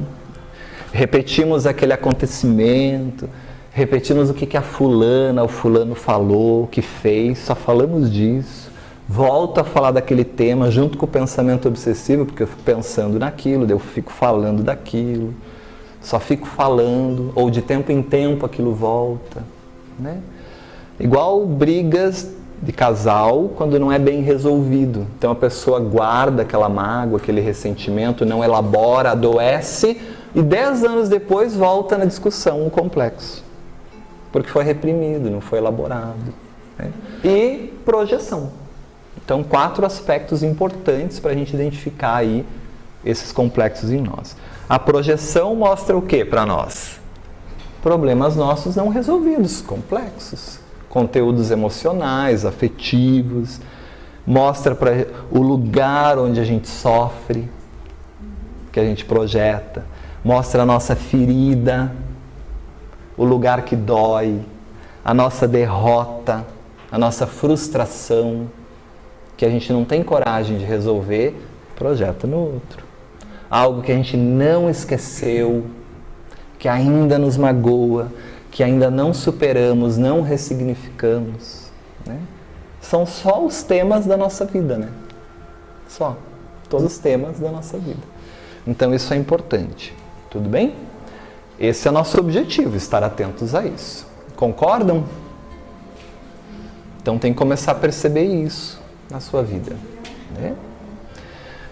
Repetimos aquele acontecimento, repetimos o que a fulana, o fulano falou, o que fez, só falamos disso. Volto a falar daquele tema junto com o pensamento obsessivo, porque eu fico pensando naquilo, eu fico falando daquilo. Só fico falando, ou de tempo em tempo aquilo volta, né? Igual brigas de casal quando não é bem resolvido. Então a pessoa guarda aquela mágoa, aquele ressentimento, não elabora, adoece, e 10 anos depois volta na discussão, um complexo. Porque foi reprimido, não foi elaborado, né? E projeção. Então 4 aspectos importantes para a gente identificar aí esses complexos em nós. A projeção mostra o que para nós? Problemas nossos não resolvidos, complexos. Conteúdos emocionais, afetivos. Mostra para o lugar onde a gente sofre, que a gente projeta. Mostra a nossa ferida, o lugar que dói, a nossa derrota, a nossa frustração, que a gente não tem coragem de resolver, projeta no outro. Algo que a gente não esqueceu, que ainda nos magoa, que ainda não superamos, não ressignificamos, né? São só os temas da nossa vida, né? Só. Todos os temas da nossa vida. Então isso é importante, tudo bem? Esse é o nosso objetivo, estar atentos a isso. Concordam? Então tem que começar a perceber isso na sua vida, né?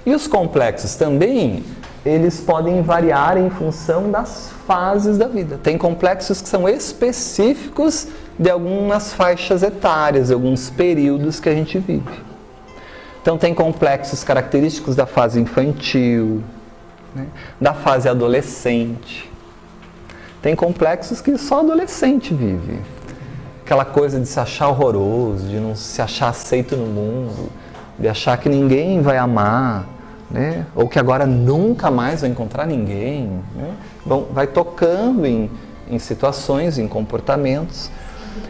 E os complexos também, eles podem variar em função das fases da vida. Tem complexos que são específicos de algumas faixas etárias, de alguns períodos que a gente vive. Então tem complexos característicos da fase infantil, né? Da fase adolescente. Tem complexos que só adolescente vive. Aquela coisa de se achar horroroso, de não se achar aceito no mundo, de achar que ninguém vai amar, né? Ou que agora nunca mais vai encontrar ninguém, né? Bom, vai tocando em situações, em comportamentos.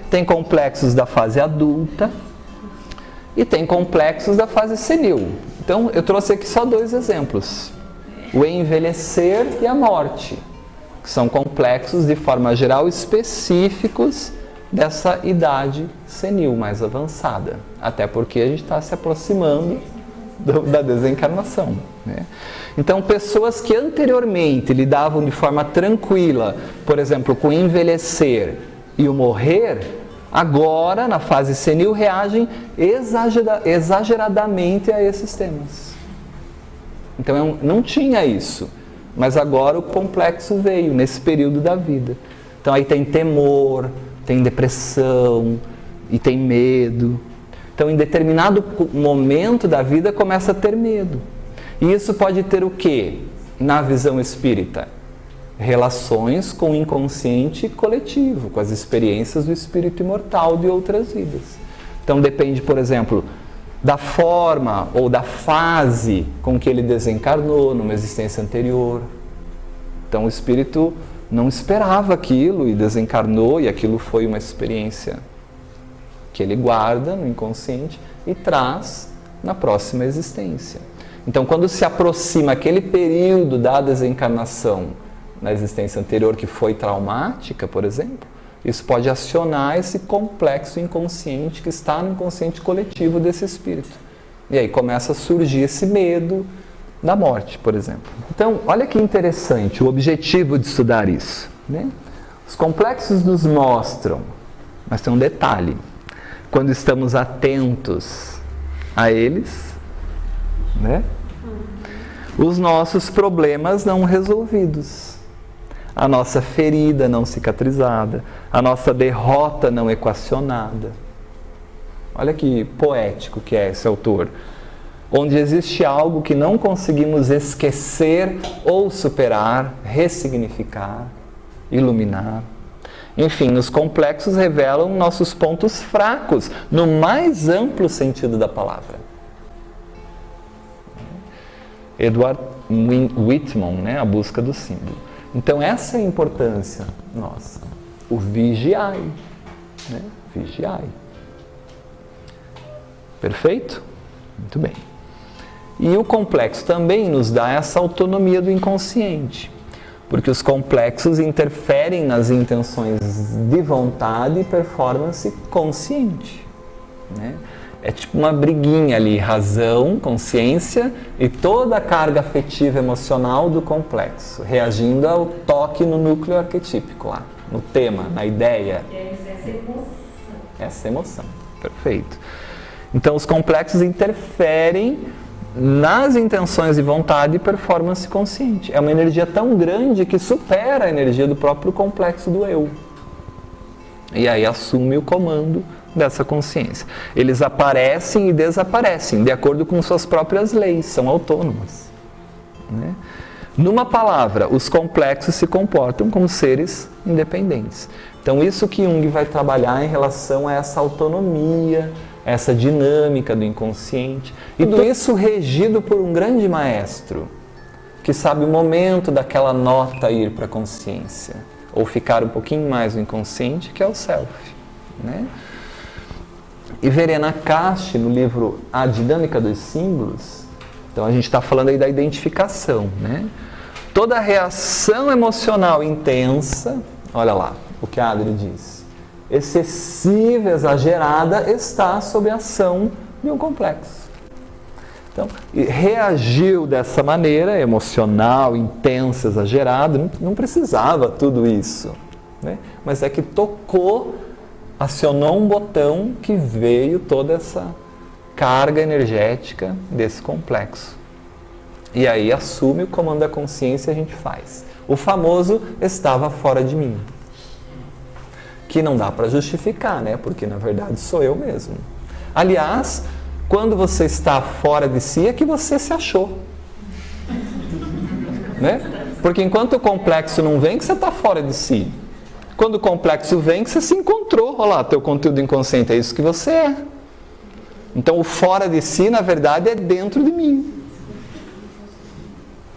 Tem complexos da fase adulta e tem complexos da fase senil. Então, eu trouxe aqui só 2 exemplos. O envelhecer e a morte, que são complexos de forma geral específicos dessa idade senil mais avançada. Até porque a gente está se aproximando da desencarnação, né? Então, pessoas que anteriormente lidavam de forma tranquila, por exemplo, com o envelhecer e o morrer, agora, na fase senil, reagem exageradamente a esses temas. Então, não tinha isso, mas agora o complexo veio nesse período da vida. Então, aí tem temor, tem depressão e tem medo. Então, em determinado momento da vida, começa a ter medo. E isso pode ter o quê? Na visão espírita? Relações com o inconsciente coletivo, com as experiências do espírito imortal de outras vidas. Então, depende, por exemplo, da forma ou da fase com que ele desencarnou numa existência anterior. Então, o espírito não esperava aquilo e desencarnou, e aquilo foi uma experiência que ele guarda no inconsciente e traz na próxima existência. Então, quando se aproxima aquele período da desencarnação na existência anterior que foi traumática, por exemplo, isso pode acionar esse complexo inconsciente que está no inconsciente coletivo desse espírito. E aí começa a surgir esse medo da morte, por exemplo. Então, olha que interessante o objetivo de estudar isso, né? Os complexos nos mostram, mas tem um detalhe: quando estamos atentos a eles, né? Os nossos problemas não resolvidos, a nossa ferida não cicatrizada, a nossa derrota não equacionada. Olha que poético que é esse autor. Onde existe algo que não conseguimos esquecer ou superar, ressignificar, iluminar. Enfim, os complexos revelam nossos pontos fracos, no mais amplo sentido da palavra. Edward Whitman, né? A busca do símbolo. Então, essa é a importância nossa. O vigiai, né? Vigiai. Perfeito? Muito bem. E o complexo também nos dá essa autonomia do inconsciente, porque os complexos interferem nas intenções de vontade e performance consciente, né? É tipo uma briguinha ali, razão, consciência e toda a carga afetiva emocional do complexo, reagindo ao toque no núcleo arquetípico lá, no tema, na ideia. Essa emoção. Essa emoção, perfeito. Então os complexos interferem nas intenções de vontade e performance consciente. É uma energia tão grande que supera a energia do próprio complexo do eu. E aí assume o comando dessa consciência. Eles aparecem e desaparecem de acordo com suas próprias leis, são autônomas, né? Numa palavra, os complexos se comportam como seres independentes. Então isso que Jung vai trabalhar em relação a essa autonomia, essa dinâmica do inconsciente, e tudo isso regido por um grande maestro que sabe o momento daquela nota ir para a consciência ou ficar um pouquinho mais no inconsciente, que é o self, né? E Verena Casti, no livro A Dinâmica dos Símbolos, então a gente está falando aí da identificação, né? Toda reação emocional intensa, olha lá o que a Adri diz, excessiva, exagerada, está sob a ação de um complexo. Então, reagiu dessa maneira, emocional, intensa, exagerada, não precisava tudo isso, né? Mas é que tocou, acionou um botão que veio toda essa carga energética desse complexo. E aí assume o comando da consciência e a gente faz. O famoso estava fora de mim. Que não dá para justificar, né? Porque na verdade sou eu mesmo. Aliás, quando você está fora de si é que você se achou. Né? Porque enquanto o complexo não vem, que você está fora de si. Quando o complexo vem, que você se encontrou. Olha lá, teu conteúdo inconsciente, é isso que você é. Então o fora de si, na verdade, é dentro de mim.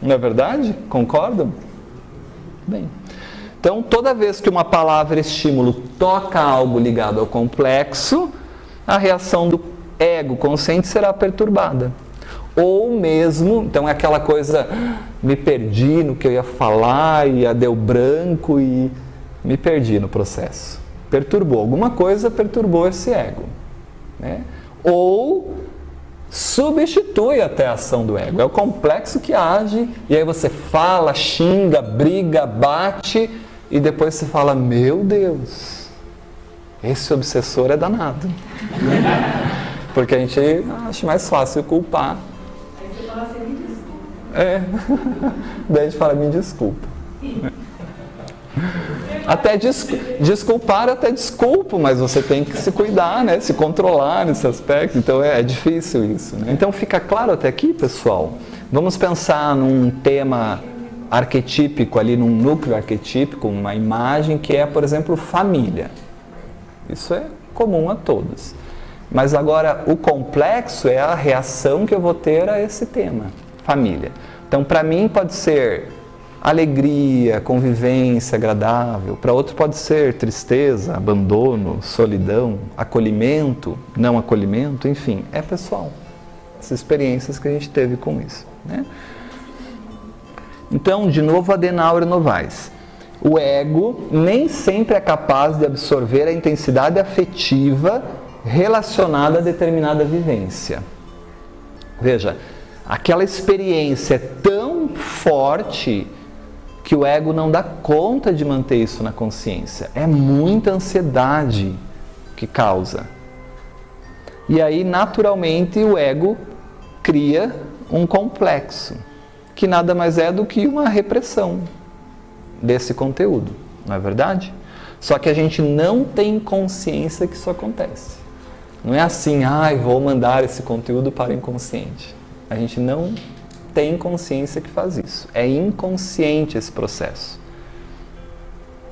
Não é verdade? Concordam? Bem. Então, toda vez que uma palavra estímulo toca algo ligado ao complexo, a reação do ego consciente será perturbada. Ou mesmo, então é aquela coisa, me perdi no que eu ia falar, e deu branco e me perdi no processo. Perturbou alguma coisa, perturbou esse ego. Né? Ou substitui até a ação do ego. É o complexo que age, e aí você fala, xinga, briga, bate, e depois você fala, meu Deus, esse obsessor é danado. Porque a gente acha mais fácil culpar. Aí você fala assim, me desculpa. Daí a gente fala, me desculpa. Até desculpar, até desculpo, mas você tem que se cuidar, né? Se controlar nesse aspecto. Então é difícil isso, né? Então fica claro até aqui, pessoal? Vamos pensar num tema arquetípico ali, num núcleo arquetípico, uma imagem que é, por exemplo, família. Isso é comum a todos. Mas agora o complexo é a reação que eu vou ter a esse tema, família. Então para mim pode ser alegria, convivência agradável, para outro pode ser tristeza, abandono, solidão, acolhimento, não acolhimento, enfim, é pessoal. Essas experiências que a gente teve com isso, né? Então, de novo, Adenauer e Novaes. O ego nem sempre é capaz de absorver a intensidade afetiva relacionada a determinada vivência. Veja, aquela experiência é tão forte que o ego não dá conta de manter isso na consciência. É muita ansiedade que causa. E aí, naturalmente, o ego cria um complexo, que nada mais é do que uma repressão desse conteúdo, não é verdade? Só que a gente não tem consciência que isso acontece. Não é assim, vou mandar esse conteúdo para o inconsciente. A gente não tem consciência que faz isso. É inconsciente esse processo.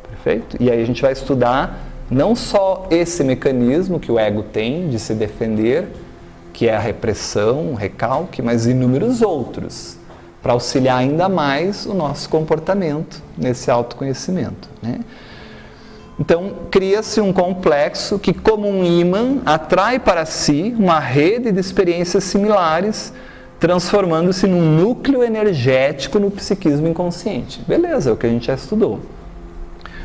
Perfeito? E aí a gente vai estudar não só esse mecanismo que o ego tem de se defender, que é a repressão, o recalque, mas inúmeros outros, para auxiliar ainda mais o nosso comportamento nesse autoconhecimento, né? Então, cria-se um complexo que, como um ímã, atrai para si uma rede de experiências similares, transformando-se num núcleo energético no psiquismo inconsciente. Beleza, é o que a gente já estudou.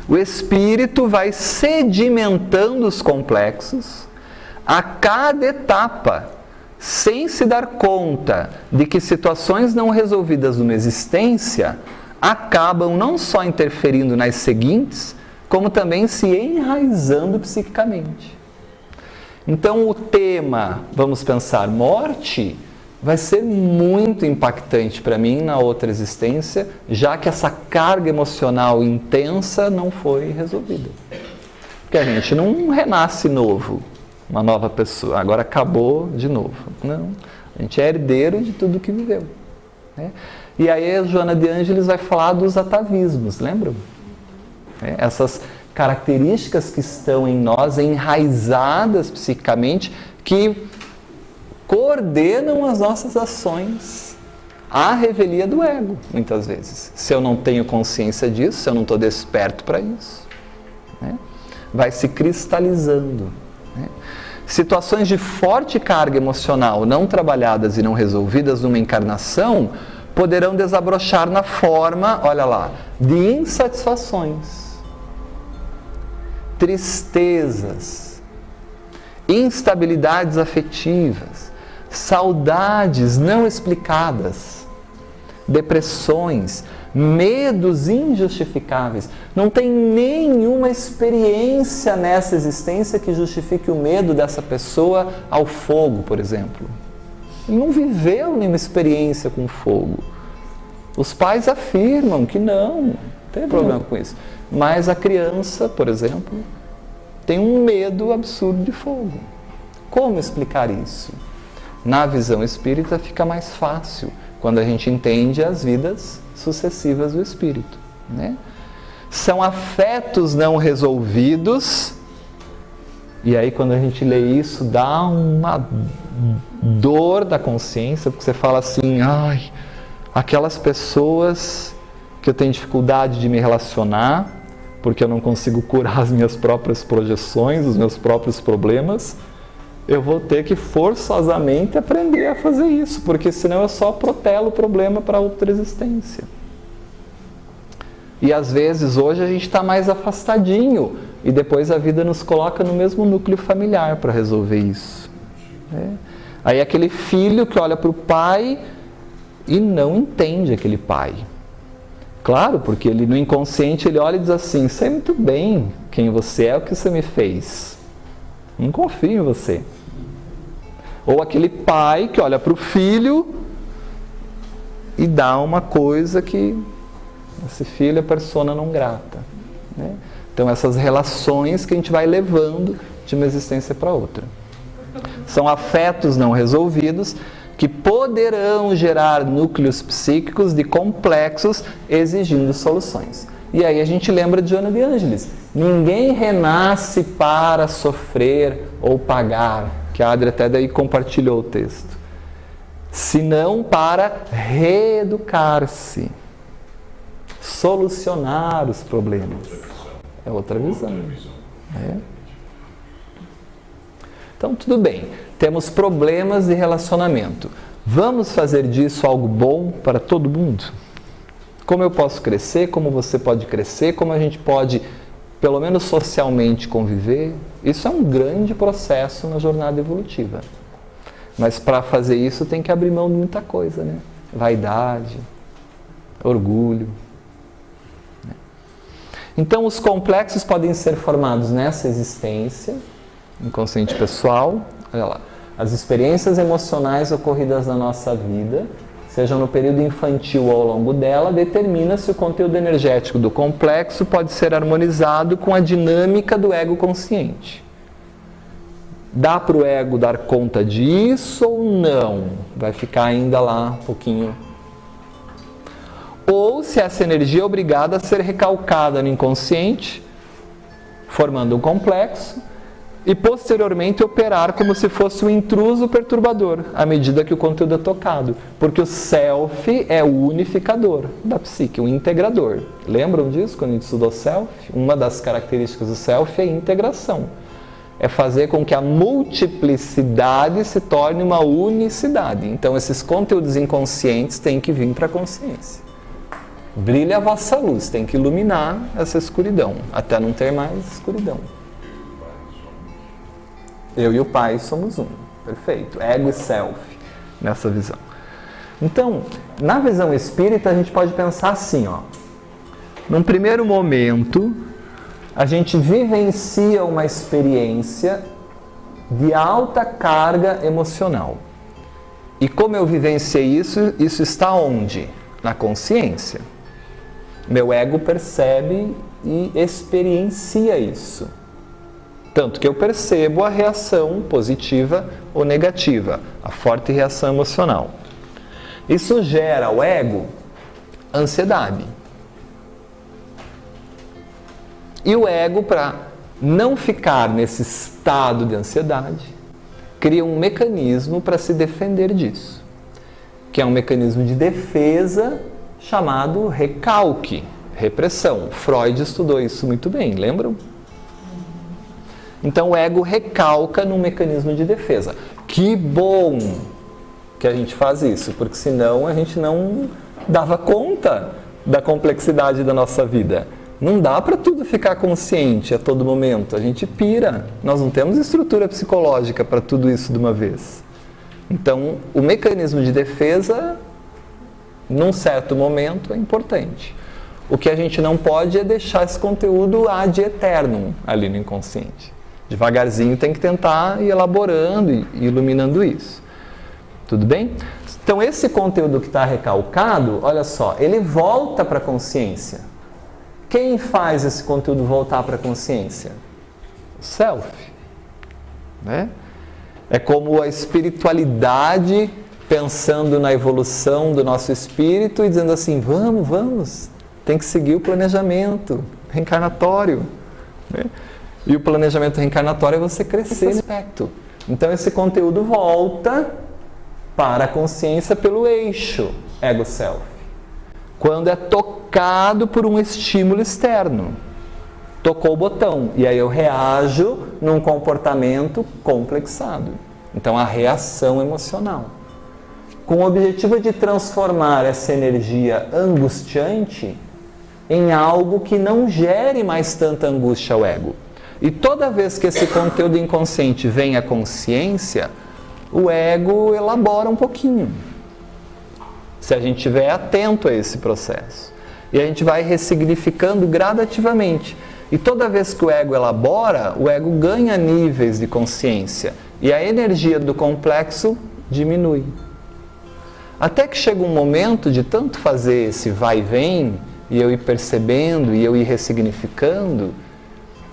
O espírito vai sedimentando os complexos a cada etapa, sem se dar conta de que situações não resolvidas numa existência acabam não só interferindo nas seguintes, como também se enraizando psiquicamente. Então o tema, vamos pensar, morte, vai ser muito impactante para mim na outra existência, já que essa carga emocional intensa não foi resolvida. Porque a gente não renasce novo, uma nova pessoa, agora acabou de novo. Não, a gente é herdeiro de tudo que viveu, né? E aí a Joana de Ângeles vai falar dos atavismos, lembram? Essas características que estão em nós, enraizadas psicicamente, que coordenam as nossas ações à revelia do ego, muitas vezes. Se eu não tenho consciência disso, se eu não estou desperto para isso, né? Vai se cristalizando, né? Situações de forte carga emocional não trabalhadas e não resolvidas numa encarnação poderão desabrochar na forma, olha lá, de insatisfações, tristezas, instabilidades afetivas, saudades não explicadas, depressões, medos injustificáveis. Não tem nenhuma experiência nessa existência que justifique o medo dessa pessoa ao fogo, por exemplo. Ele não viveu nenhuma experiência com fogo. Os pais afirmam que não tem problema com isso. Mas a criança, por exemplo, tem um medo absurdo de fogo. Como explicar isso? Na visão espírita fica mais fácil, quando a gente entende as vidas sucessivas do espírito, né? São afetos não resolvidos, e aí quando a gente lê isso, dá uma dor da consciência, porque você fala assim, ai, aquelas pessoas que eu tenho dificuldade de me relacionar, porque eu não consigo curar as minhas próprias projeções, os meus próprios problemas, eu vou ter que forçosamente aprender a fazer isso, porque senão eu só protelo o problema para outra existência. E às vezes hoje a gente está mais afastadinho e depois a vida nos coloca no mesmo núcleo familiar para resolver isso. Aí aquele filho que olha para o pai e não entende aquele pai. Claro, porque ele no inconsciente ele olha e diz assim, sei muito bem quem você é, o que você me fez. Não confio em você. Ou aquele pai que olha para o filho e dá uma coisa que esse filho é persona não grata, né? Então essas relações que a gente vai levando de uma existência para outra. São afetos não resolvidos que poderão gerar núcleos psíquicos de complexos exigindo soluções. E aí a gente lembra de Joana de Ângeles. Ninguém renasce para sofrer ou pagar, que a Adri até daí compartilhou o texto, senão para reeducar-se, solucionar os problemas. É outra visão. Então tudo bem, temos problemas de relacionamento. Vamos fazer disso algo bom para todo mundo? Como eu posso crescer, como você pode crescer, como a gente pode, pelo menos socialmente, conviver? Isso é um grande processo na jornada evolutiva. Mas para fazer isso tem que abrir mão de muita coisa, né? Vaidade, orgulho. Então os complexos podem ser formados nessa existência, inconsciente pessoal, olha lá, as experiências emocionais ocorridas na nossa vida, sejam no período infantil ou ao longo dela, determina se o conteúdo energético do complexo pode ser harmonizado com a dinâmica do ego consciente. Dá para o ego dar conta disso ou não? Vai ficar ainda lá um pouquinho. Ou se essa energia é obrigada a ser recalcada no inconsciente, formando um complexo, e posteriormente operar como se fosse um intruso perturbador, à medida que o conteúdo é tocado. Porque o self é o unificador da psique, o integrador. Lembram disso quando a gente estudou self? Uma das características do self é a integração. É fazer com que a multiplicidade se torne uma unicidade. Então esses conteúdos inconscientes têm que vir para a consciência. Brilha a vossa luz, tem que iluminar essa escuridão, até não ter mais escuridão. Eu e o Pai somos um. Perfeito. Ego e self nessa visão. Então, na visão espírita, a gente pode pensar assim, ó. Num primeiro momento, a gente vivencia uma experiência de alta carga emocional. E como eu vivenciei isso, isso está onde? Na consciência. Meu ego percebe e experiencia isso. Tanto que eu percebo a reação positiva ou negativa, a forte reação emocional. Isso gera ao ego ansiedade. E o ego, para não ficar nesse estado de ansiedade, cria um mecanismo para se defender disso, que é um mecanismo de defesa chamado recalque, repressão. Freud estudou isso muito bem, lembram? Então o ego recalca num mecanismo de defesa. Que bom que a gente faz isso, porque senão a gente não dava conta da complexidade da nossa vida. Não dá para tudo ficar consciente a todo momento, a gente pira. Nós não temos estrutura psicológica para tudo isso de uma vez. Então, o mecanismo de defesa, num certo momento, é importante. O que a gente não pode é deixar esse conteúdo ad eternum ali no inconsciente. Devagarzinho tem que tentar ir elaborando e iluminando isso. Tudo bem? Então, esse conteúdo que está recalcado, olha só, ele volta para a consciência. Quem faz esse conteúdo voltar para a consciência? O self. Né? É como a espiritualidade pensando na evolução do nosso espírito e dizendo assim, vamos, tem que seguir o planejamento reencarnatório. Né? E o planejamento reencarnatório é você crescer nesse aspecto. Então esse conteúdo volta para a consciência pelo eixo ego-self. Quando é tocado por um estímulo externo. Tocou o botão e aí eu reajo num comportamento complexado. Então a reação emocional. Com o objetivo de transformar essa energia angustiante em algo que não gere mais tanta angústia ao ego. E toda vez que esse conteúdo inconsciente vem à consciência, o ego elabora um pouquinho. Se a gente estiver atento a esse processo. E a gente vai ressignificando gradativamente. E toda vez que o ego elabora, o ego ganha níveis de consciência. E a energia do complexo diminui. Até que chega um momento de tanto fazer esse vai e vem, e eu ir percebendo, e eu ir ressignificando.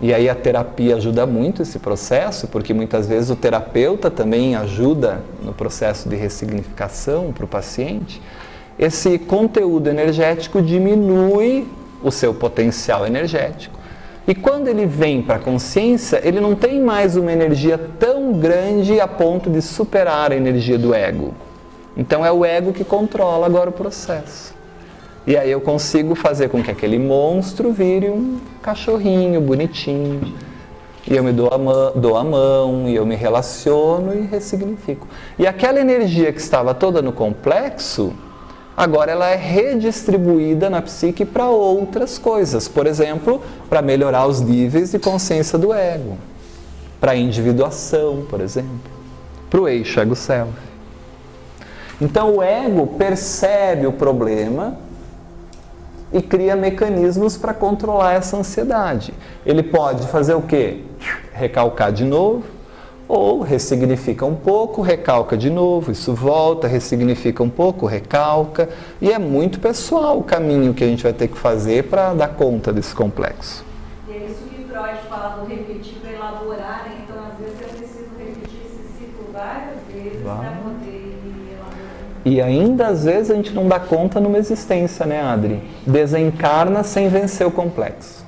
E aí a terapia ajuda muito esse processo, porque muitas vezes o terapeuta também ajuda no processo de ressignificação para o paciente. Esse conteúdo energético diminui o seu potencial energético. E quando ele vem para a consciência, ele não tem mais uma energia tão grande a ponto de superar a energia do ego. Então é o ego que controla agora o processo. E aí eu consigo fazer com que aquele monstro vire um cachorrinho bonitinho. E eu me dou a mão, e eu me relaciono e ressignifico. E aquela energia que estava toda no complexo, agora ela é redistribuída na psique para outras coisas. Por exemplo, para melhorar os níveis de consciência do ego. Para a individuação, por exemplo. Para o eixo ego-self. Então o ego percebe o problema e cria mecanismos para controlar essa ansiedade. Ele pode fazer o quê? Recalcar de novo, ou ressignifica um pouco, recalca de novo, isso volta, ressignifica um pouco, recalca. E é muito pessoal o caminho que a gente vai ter que fazer para dar conta desse complexo. E é isso que Freud fala do repetir para elaborar, né? Então às vezes é preciso repetir esse ciclo várias vezes para poder e ainda às vezes a gente não dá conta numa existência, né, Adri? Desencarna sem vencer o complexo.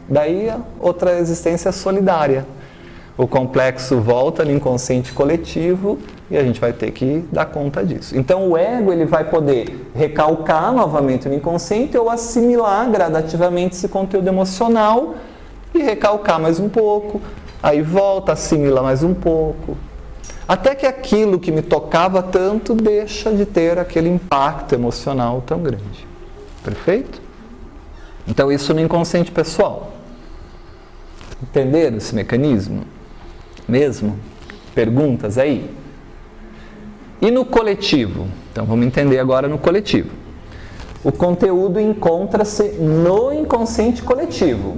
Daí a outra existência é solidária. O complexo volta no inconsciente coletivo e a gente vai ter que dar conta disso. Então o ego ele vai poder recalcar novamente no inconsciente ou assimilar gradativamente esse conteúdo emocional e recalcar mais um pouco. Aí volta, assimila mais um pouco. Até que aquilo que me tocava tanto deixa de ter aquele impacto emocional tão grande. Perfeito? Então isso no inconsciente pessoal. Entenderam esse mecanismo? Mesmo? Perguntas aí? E no coletivo? Então vamos entender agora no coletivo. O conteúdo encontra-se no inconsciente coletivo.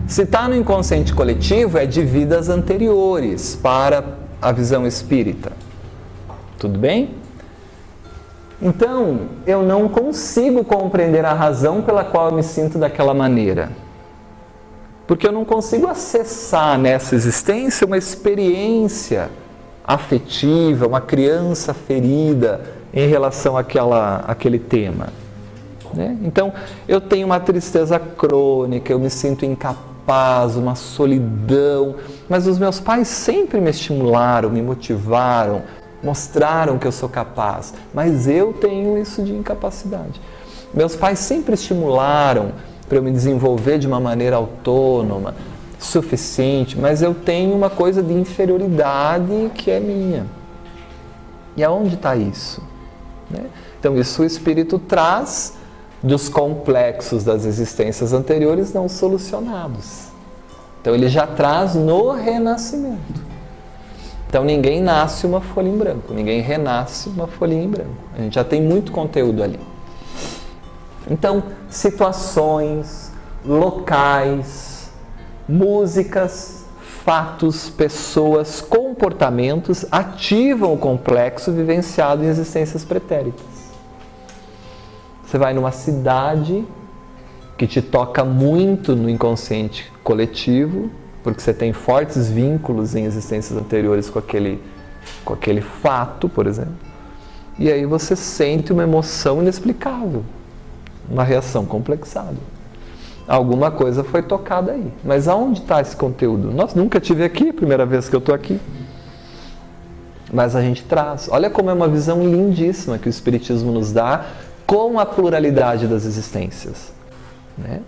Se está no inconsciente coletivo, é de vidas anteriores para a visão espírita. Tudo bem? Então, eu não consigo compreender a razão pela qual eu me sinto daquela maneira. Porque eu não consigo acessar nessa existência uma experiência afetiva, uma criança ferida em relação àquele tema. Né? Então, eu tenho uma tristeza crônica, eu me sinto incapaz, uma solidão, mas os meus pais sempre me estimularam, me motivaram, mostraram que eu sou capaz, mas eu tenho isso de incapacidade. Meus pais sempre estimularam para eu me desenvolver de uma maneira autônoma, suficiente, mas eu tenho uma coisa de inferioridade que é minha. E aonde está isso? Né? Então isso o Espírito traz dos complexos das existências anteriores não solucionados. Então ele já traz no renascimento. Então ninguém nasce uma folha em branco, ninguém renasce uma folhinha em branco. A gente já tem muito conteúdo ali. Então, situações, locais, músicas, fatos, pessoas, comportamentos ativam o complexo vivenciado em existências pretéritas. Você vai numa cidade que te toca muito no inconsciente coletivo, porque você tem fortes vínculos em existências anteriores com aquele fato, por exemplo. E aí você sente uma emoção inexplicável, uma reação complexada. Alguma coisa foi tocada aí. Mas aonde está esse conteúdo? Nossa, nunca tive aqui, primeira vez que eu estou aqui. Mas a gente traz. Olha como é uma visão lindíssima que o Espiritismo nos dá com a pluralidade das existências, né?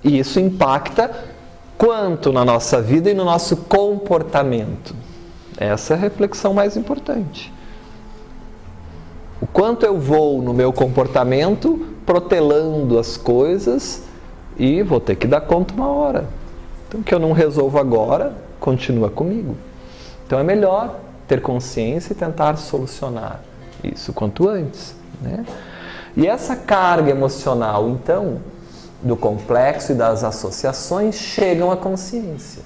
E isso impacta quanto na nossa vida e no nosso comportamento. Essa é a reflexão mais importante. O quanto eu vou no meu comportamento protelando as coisas e vou ter que dar conta uma hora. Então, o que eu não resolvo agora, continua comigo. Então, é melhor ter consciência e tentar solucionar isso quanto antes, né? E essa carga emocional, então, do complexo e das associações, chegam à consciência.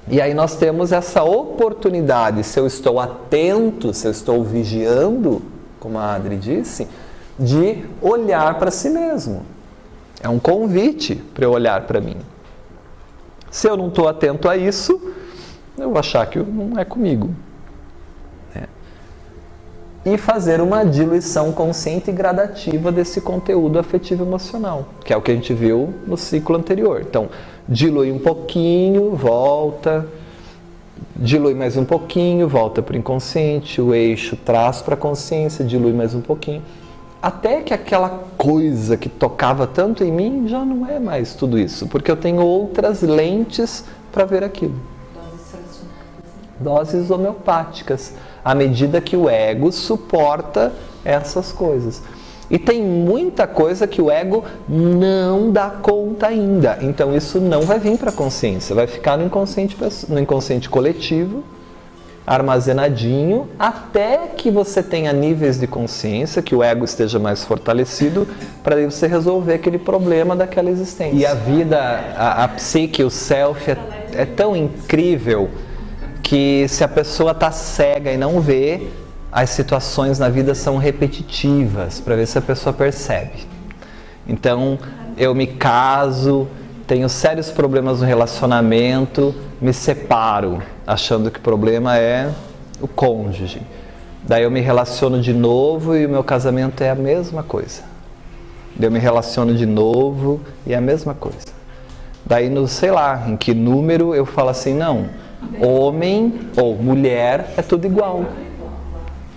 E aí nós temos essa oportunidade, se eu estou atento, se eu estou vigiando, como a Adri disse, de olhar para si mesmo. É um convite para eu olhar para mim. Se eu não estou atento a isso, eu vou achar que não é comigo. E fazer uma diluição consciente e gradativa desse conteúdo afetivo emocional, que é o que a gente viu no ciclo anterior. Então, dilui um pouquinho, volta, dilui mais um pouquinho, volta para o inconsciente, o eixo traz para a consciência, dilui mais um pouquinho, até que aquela coisa que tocava tanto em mim já não é mais tudo isso, porque eu tenho outras lentes para ver aquilo. Doses homeopáticas, à medida que o ego suporta essas coisas. E tem muita coisa que o ego não dá conta ainda. Então isso não vai vir para a consciência, vai ficar no inconsciente coletivo, armazenadinho, até que você tenha níveis de consciência, que o ego esteja mais fortalecido, para você resolver aquele problema daquela existência. E a vida, a psique, o self é tão incrível que se a pessoa está cega e não vê, as situações na vida são repetitivas, para ver se a pessoa percebe. Então, eu me caso, tenho sérios problemas no relacionamento, me separo, achando que o problema é o cônjuge. Daí eu me relaciono de novo e o meu casamento é a mesma coisa. Daí eu me relaciono de novo e é a mesma coisa. Daí, sei lá, em que número eu falo assim, não, homem ou mulher é tudo igual.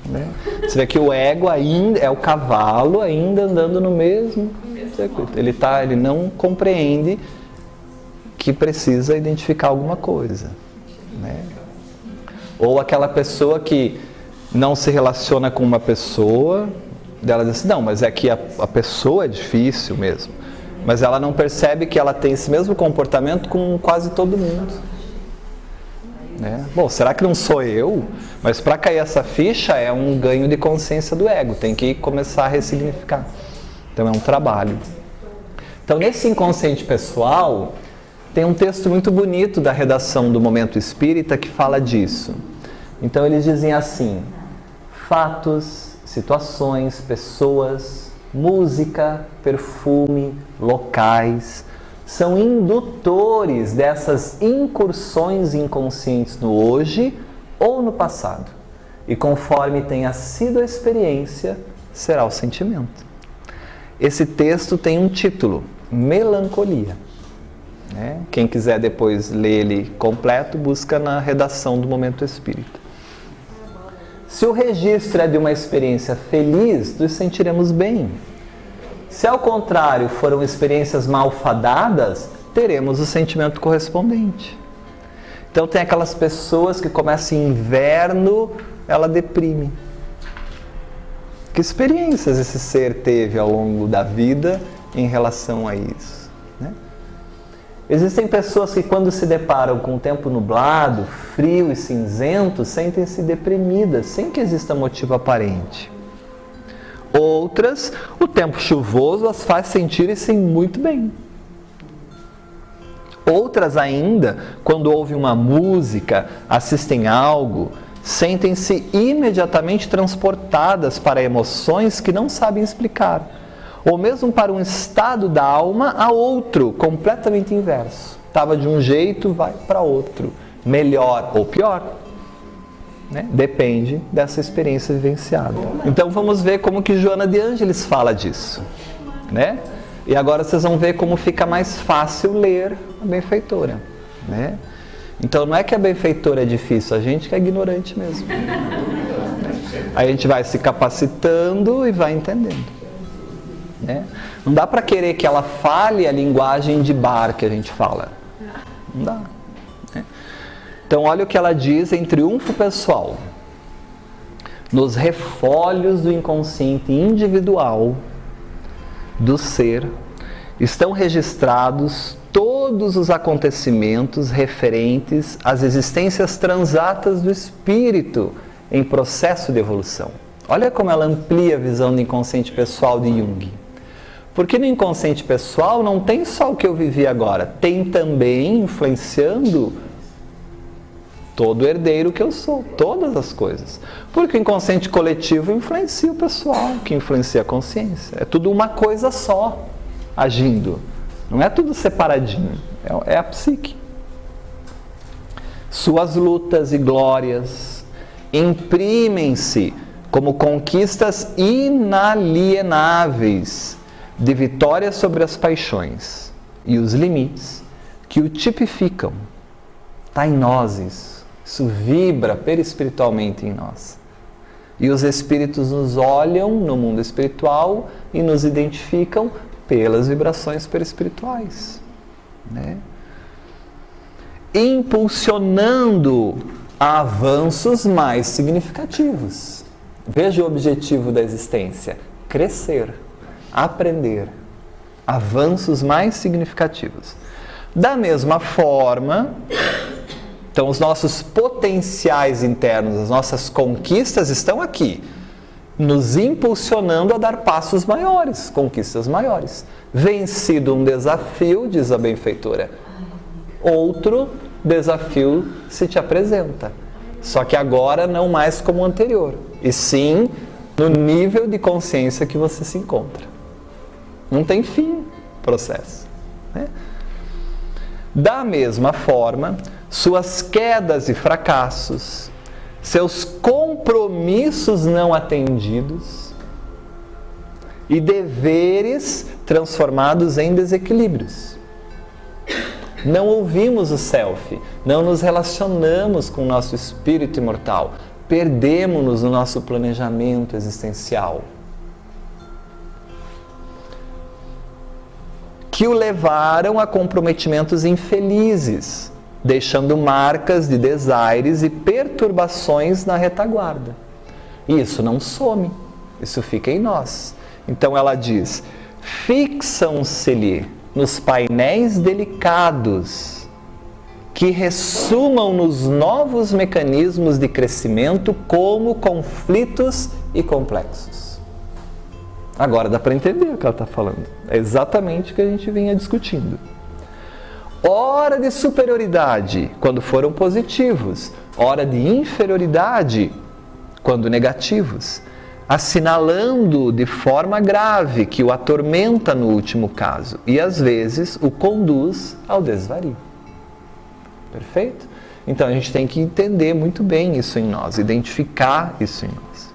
Né? Você vê que o ego ainda é o cavalo ainda andando no mesmo circuito. Ele não compreende que precisa identificar alguma coisa. Né? Ou aquela pessoa que não se relaciona com uma pessoa, ela diz assim, não, mas é que a pessoa é difícil mesmo. Mas ela não percebe que ela tem esse mesmo comportamento com quase todo mundo. Né? Bom, será que não sou eu? Mas para cair essa ficha é um ganho de consciência do ego, tem que começar a ressignificar. Então é um trabalho. Então nesse inconsciente pessoal, tem um texto muito bonito da redação do Momento Espírita que fala disso. Então eles dizem assim, fatos, situações, pessoas, música, perfume, locais, são indutores dessas incursões inconscientes no hoje ou no passado. E conforme tenha sido a experiência, será o sentimento. Esse texto tem um título, Melancolia. Né? Quem quiser depois ler ele completo, busca na redação do Momento Espírita. Se o registro é de uma experiência feliz, nos sentiremos bem. Se ao contrário foram experiências malfadadas, teremos o sentimento correspondente. Então tem aquelas pessoas que começam em inverno, ela deprime. Que experiências esse ser teve ao longo da vida em relação a isso? Né? Existem pessoas que quando se deparam com o tempo nublado, frio e cinzento, sentem-se deprimidas, sem que exista motivo aparente. Outras, o tempo chuvoso as faz sentirem-se muito bem. Outras ainda, quando ouvem uma música, assistem algo, sentem-se imediatamente transportadas para emoções que não sabem explicar, ou mesmo para um estado da alma a outro, completamente inverso. Estava de um jeito, vai para outro, melhor ou pior, né? Depende dessa experiência vivenciada. Então vamos ver como que Joana de Ângeles fala disso, né? E agora vocês vão ver como fica mais fácil ler a benfeitora, né? Então não é que a benfeitora é difícil, a gente que é ignorante mesmo. A gente vai se capacitando e vai entendendo, né? Não dá para querer que ela fale a linguagem de bar que a gente fala. Não dá, né? Então olha o que ela diz em Triunfo Pessoal. Nos refolhos do inconsciente individual do ser estão registrados todos os acontecimentos referentes às existências transatas do espírito em processo de evolução. Olha como ela amplia a visão do inconsciente pessoal de Jung. Porque no inconsciente pessoal não tem só o que eu vivi agora, tem também influenciando todo herdeiro que eu sou, todas as coisas. Porque o inconsciente coletivo influencia o pessoal, que influencia a consciência. É tudo uma coisa só agindo. Não é tudo separadinho, é a psique. Suas lutas e glórias imprimem-se como conquistas inalienáveis de vitória sobre as paixões e os limites que o tipificam. Está em nós isso vibra perispiritualmente em nós. E os espíritos nos olham no mundo espiritual e nos identificam pelas vibrações perispirituais, né? Impulsionando avanços mais significativos. Veja o objetivo da existência: crescer, aprender, avanços mais significativos. Da mesma forma, então os nossos potenciais internos, as nossas conquistas estão aqui, nos impulsionando a dar passos maiores, conquistas maiores. Vencido um desafio, diz a benfeitora, outro desafio se te apresenta. Só que agora não mais como o anterior, e sim no nível de consciência que você se encontra. Não tem fim o processo, né? Da mesma forma, suas quedas e fracassos, seus compromissos não atendidos e deveres transformados em desequilíbrios. Não ouvimos o self, não nos relacionamos com o nosso espírito imortal, perdemos-nos no nosso planejamento existencial, que o levaram a comprometimentos infelizes, deixando marcas de desaires e perturbações na retaguarda. E isso não some, isso fica em nós. Então ela diz: fixam-se-lhe nos painéis delicados que ressumam nos novos mecanismos de crescimento como conflitos e complexos. Agora dá para entender o que ela está falando. É exatamente o que a gente vinha discutindo. Hora de superioridade, quando foram positivos. Hora de inferioridade, quando negativos. Assinalando de forma grave que o atormenta no último caso. E às vezes o conduz ao desvario. Perfeito? Então a gente tem que entender muito bem isso em nós, identificar isso em nós.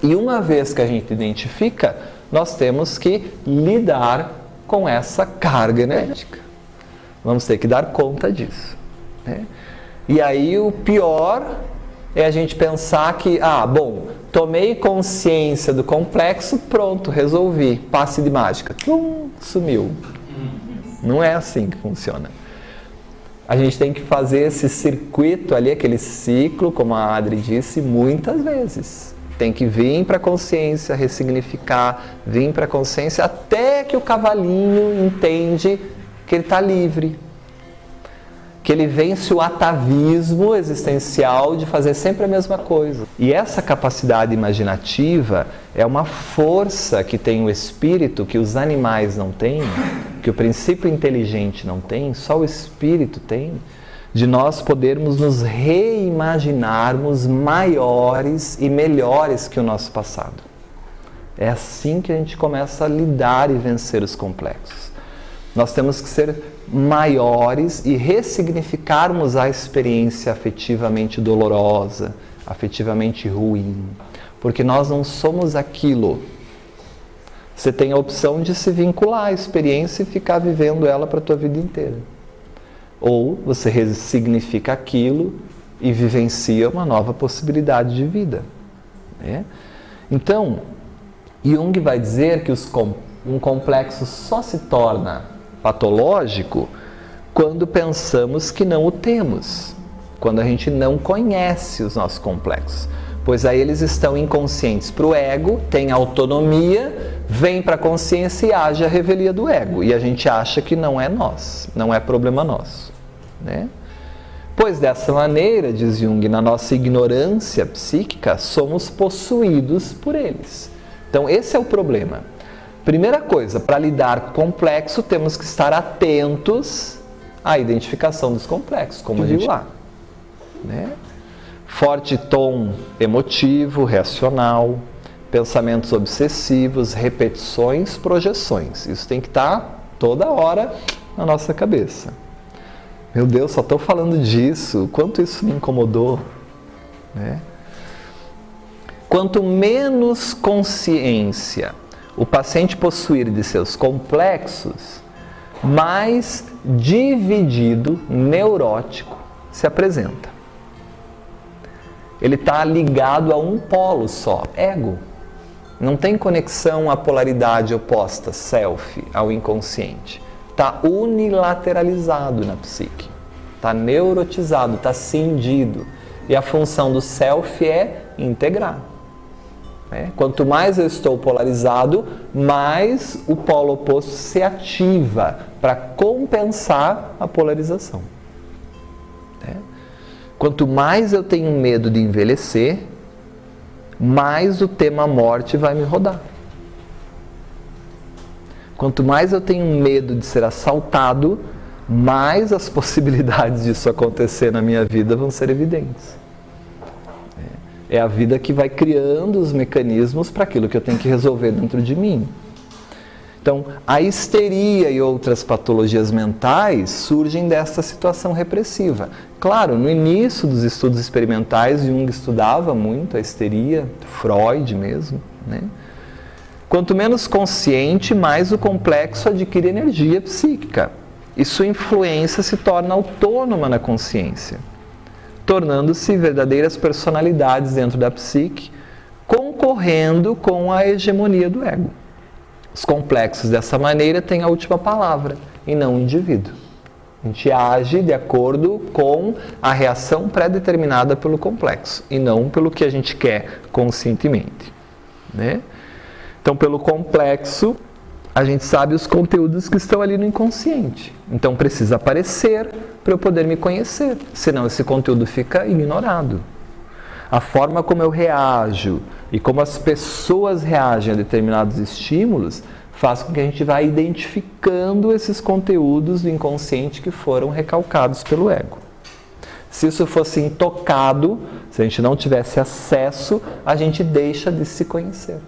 E uma vez que a gente identifica, nós temos que lidar com essa carga energética. Vamos ter que dar conta disso, né? E aí o pior é a gente pensar que, tomei consciência do complexo, pronto, resolvi, passe de mágica, sumiu. Não é assim que funciona. A gente tem que fazer esse circuito ali, aquele ciclo, como a Adri disse, muitas vezes. Tem que vir para a consciência, ressignificar, vir para a consciência, até que o cavalinho entende que ele está livre, que ele vence o atavismo existencial de fazer sempre a mesma coisa. E essa capacidade imaginativa é uma força que tem o espírito, que os animais não têm, que o princípio inteligente não tem, só o espírito tem, de nós podermos nos reimaginarmos maiores e melhores que o nosso passado. É assim que a gente começa a lidar e vencer os complexos. Nós temos que ser maiores e ressignificarmos a experiência afetivamente dolorosa, afetivamente ruim, porque nós não somos aquilo. Você tem a opção de se vincular à experiência e ficar vivendo ela para a tua vida inteira. Ou você ressignifica aquilo e vivencia uma nova possibilidade de vida. Né? Então, Jung vai dizer que um complexo só se torna patológico quando pensamos que não o temos, quando a gente não conhece os nossos complexos, pois aí eles estão inconscientes para o ego, tem autonomia, vem para a consciência e age a revelia do ego, e a gente acha que não é nós, não é problema nosso, né? Pois dessa maneira, diz Jung, na nossa ignorância psíquica, somos possuídos por eles. Então esse é o problema. Primeira coisa, para lidar com o complexo, temos que estar atentos à identificação dos complexos, como a gente viu lá. Né? Forte tom emotivo, reacional, pensamentos obsessivos, repetições, projeções. Isso tem que estar toda hora na nossa cabeça. Meu Deus, só estou falando disso, quanto isso me incomodou. Né? Quanto menos consciência o paciente possuir de seus complexos, mais dividido, neurótico se apresenta. Ele está ligado a um polo só, ego. Não tem conexão à polaridade oposta, self, ao inconsciente. Está unilateralizado na psique. Está neurotizado, está cindido. E a função do self é integrar. Quanto mais eu estou polarizado, mais o polo oposto se ativa para compensar a polarização. Quanto mais eu tenho medo de envelhecer, mais o tema morte vai me rodar. Quanto mais eu tenho medo de ser assaltado, mais as possibilidades disso acontecer na minha vida vão ser evidentes. É a vida que vai criando os mecanismos para aquilo que eu tenho que resolver dentro de mim. Então, a histeria e outras patologias mentais surgem dessa situação repressiva. Claro, no início dos estudos experimentais, Jung estudava muito a histeria, Freud mesmo, né? Quanto menos consciente, mais o complexo adquire energia psíquica. E sua influência se torna autônoma na consciência, tornando-se verdadeiras personalidades dentro da psique, concorrendo com a hegemonia do ego. Os complexos dessa maneira têm a última palavra, e não o indivíduo. A gente age de acordo com a reação pré-determinada pelo complexo, e não pelo que a gente quer conscientemente. Né? Então, pelo complexo, a gente sabe os conteúdos que estão ali no inconsciente. Então precisa aparecer para eu poder me conhecer, senão esse conteúdo fica ignorado. A forma como eu reajo e como as pessoas reagem a determinados estímulos faz com que a gente vá identificando esses conteúdos do inconsciente que foram recalcados pelo ego. Se isso fosse intocado, se a gente não tivesse acesso, a gente deixa de se conhecer.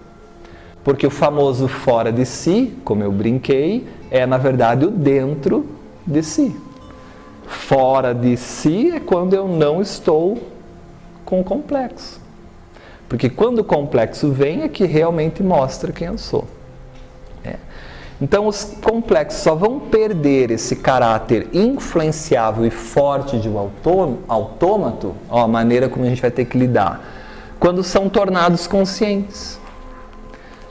Porque o famoso fora de si, como eu brinquei, é na verdade o dentro de si. Fora de si é quando eu não estou com o complexo. Porque quando o complexo vem é que realmente mostra quem eu sou. Então os complexos só vão perder esse caráter influenciável e forte de um autômato, a maneira como a gente vai ter que lidar, quando são tornados conscientes.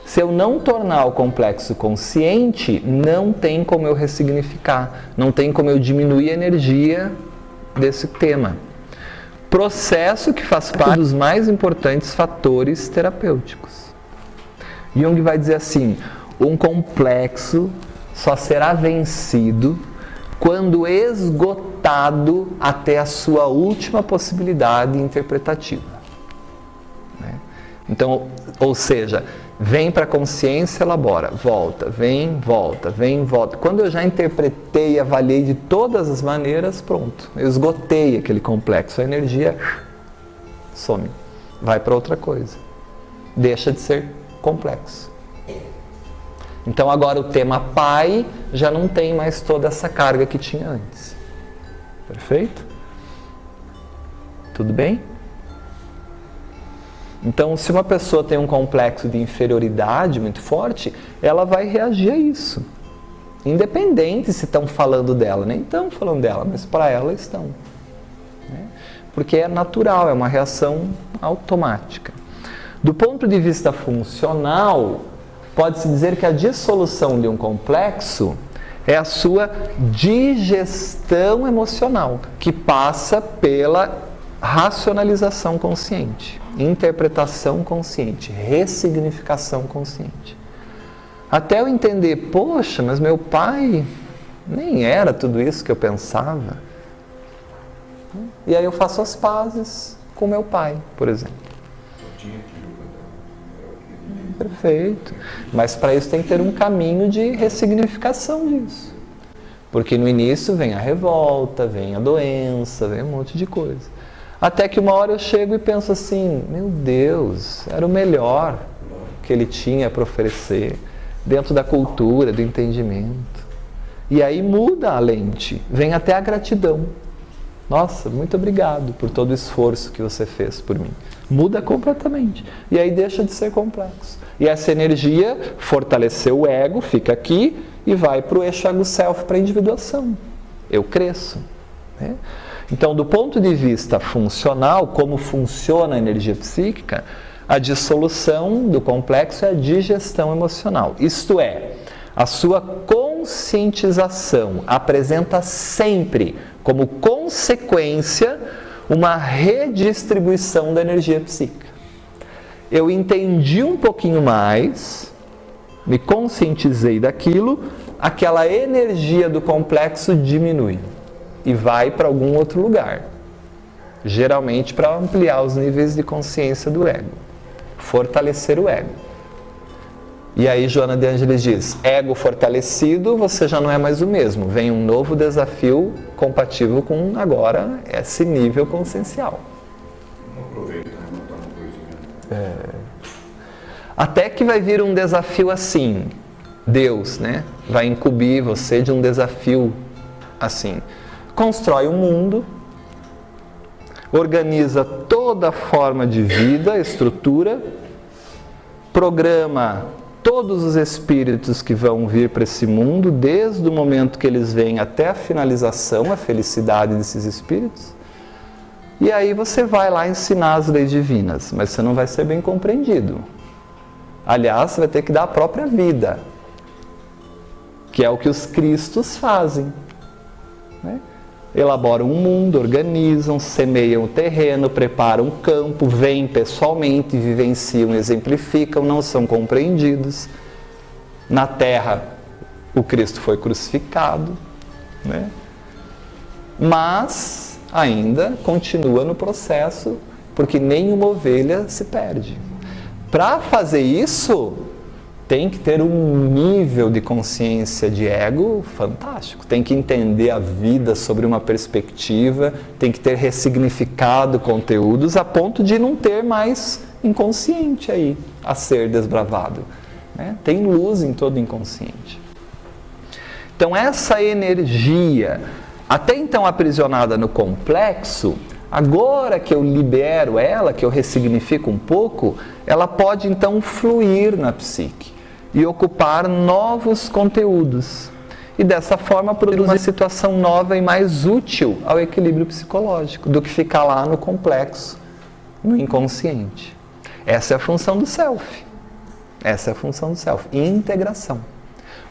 Se eu não tornar o complexo consciente, não tem como eu ressignificar, não tem como eu diminuir a energia desse tema. Processo que faz parte dos mais importantes fatores terapêuticos. Jung vai dizer assim, um complexo só será vencido quando esgotado até a sua última possibilidade interpretativa. Né? Então, ou seja, vem para a consciência, elabora, volta, vem, volta, vem, volta. Quando eu já interpretei e avaliei de todas as maneiras, pronto, eu esgotei aquele complexo, a energia some, vai para outra coisa, deixa de ser complexo. Então agora o tema pai já não tem mais toda essa carga que tinha antes. Perfeito? Tudo bem? Então, se uma pessoa tem um complexo de inferioridade muito forte, ela vai reagir a isso. Independente se estão falando dela, nem estão falando dela, mas para ela estão. Né? Porque é natural, é uma reação automática. Do ponto de vista funcional, pode-se dizer que a dissolução de um complexo é a sua digestão emocional, que passa pela racionalização consciente, interpretação consciente, ressignificação consciente. Até eu entender, poxa, mas meu pai nem era tudo isso que eu pensava. E aí eu faço as pazes com meu pai, por exemplo. Perfeito. Mas para isso tem que ter um caminho de ressignificação disso. Porque no início vem a revolta, vem a doença, vem um monte de coisa. Até que uma hora eu chego e penso assim, meu Deus, era o melhor que ele tinha para oferecer, dentro da cultura, do entendimento. E aí muda a lente, vem até a gratidão. Nossa, muito obrigado por todo o esforço que você fez por mim. Muda completamente. E aí deixa de ser complexo. E essa energia fortaleceu o ego, fica aqui e vai para o eixo ego-self, para a individuação. Eu cresço. Né? Então, do ponto de vista funcional, como funciona a energia psíquica, a dissolução do complexo é a digestão emocional. Isto é, a sua conscientização apresenta sempre como consequência uma redistribuição da energia psíquica. Eu entendi um pouquinho mais, me conscientizei daquilo, aquela energia do complexo diminui e vai para algum outro lugar. Geralmente para ampliar os níveis de consciência do ego, fortalecer o ego. E aí Joana de Ângeles diz, ego fortalecido, você já não é mais o mesmo. Vem um novo desafio compatível com agora esse nível consciencial. Não aproveita, não botar uma coisinha. Até que vai vir um desafio assim, Deus, né? Vai incumbir você de um desafio assim. Constrói um mundo, organiza toda a forma de vida, estrutura, programa todos os espíritos que vão vir para esse mundo, desde o momento que eles vêm até a finalização, a felicidade desses espíritos. E aí você vai lá ensinar as leis divinas, mas você não vai ser bem compreendido. Aliás, você vai ter que dar a própria vida, que é o que os cristos fazem. Né? Elaboram um mundo, organizam, semeiam o terreno, preparam o campo, vêm pessoalmente, vivenciam, exemplificam, não são compreendidos. Na terra, o Cristo foi crucificado, né? Mas ainda continua no processo, porque nenhuma ovelha se perde. Para fazer isso, tem que ter um nível de consciência de ego fantástico. Tem que entender a vida sobre uma perspectiva, tem que ter ressignificado conteúdos a ponto de não ter mais inconsciente aí a ser desbravado. Né? Tem luz em todo inconsciente. Então essa energia, até então aprisionada no complexo, agora que eu libero ela, que eu ressignifico um pouco, ela pode então fluir na psique e ocupar novos conteúdos. E dessa forma produzir uma situação nova e mais útil ao equilíbrio psicológico, do que ficar lá no complexo, no inconsciente. Essa é a função do self. Essa é a função do self. Integração.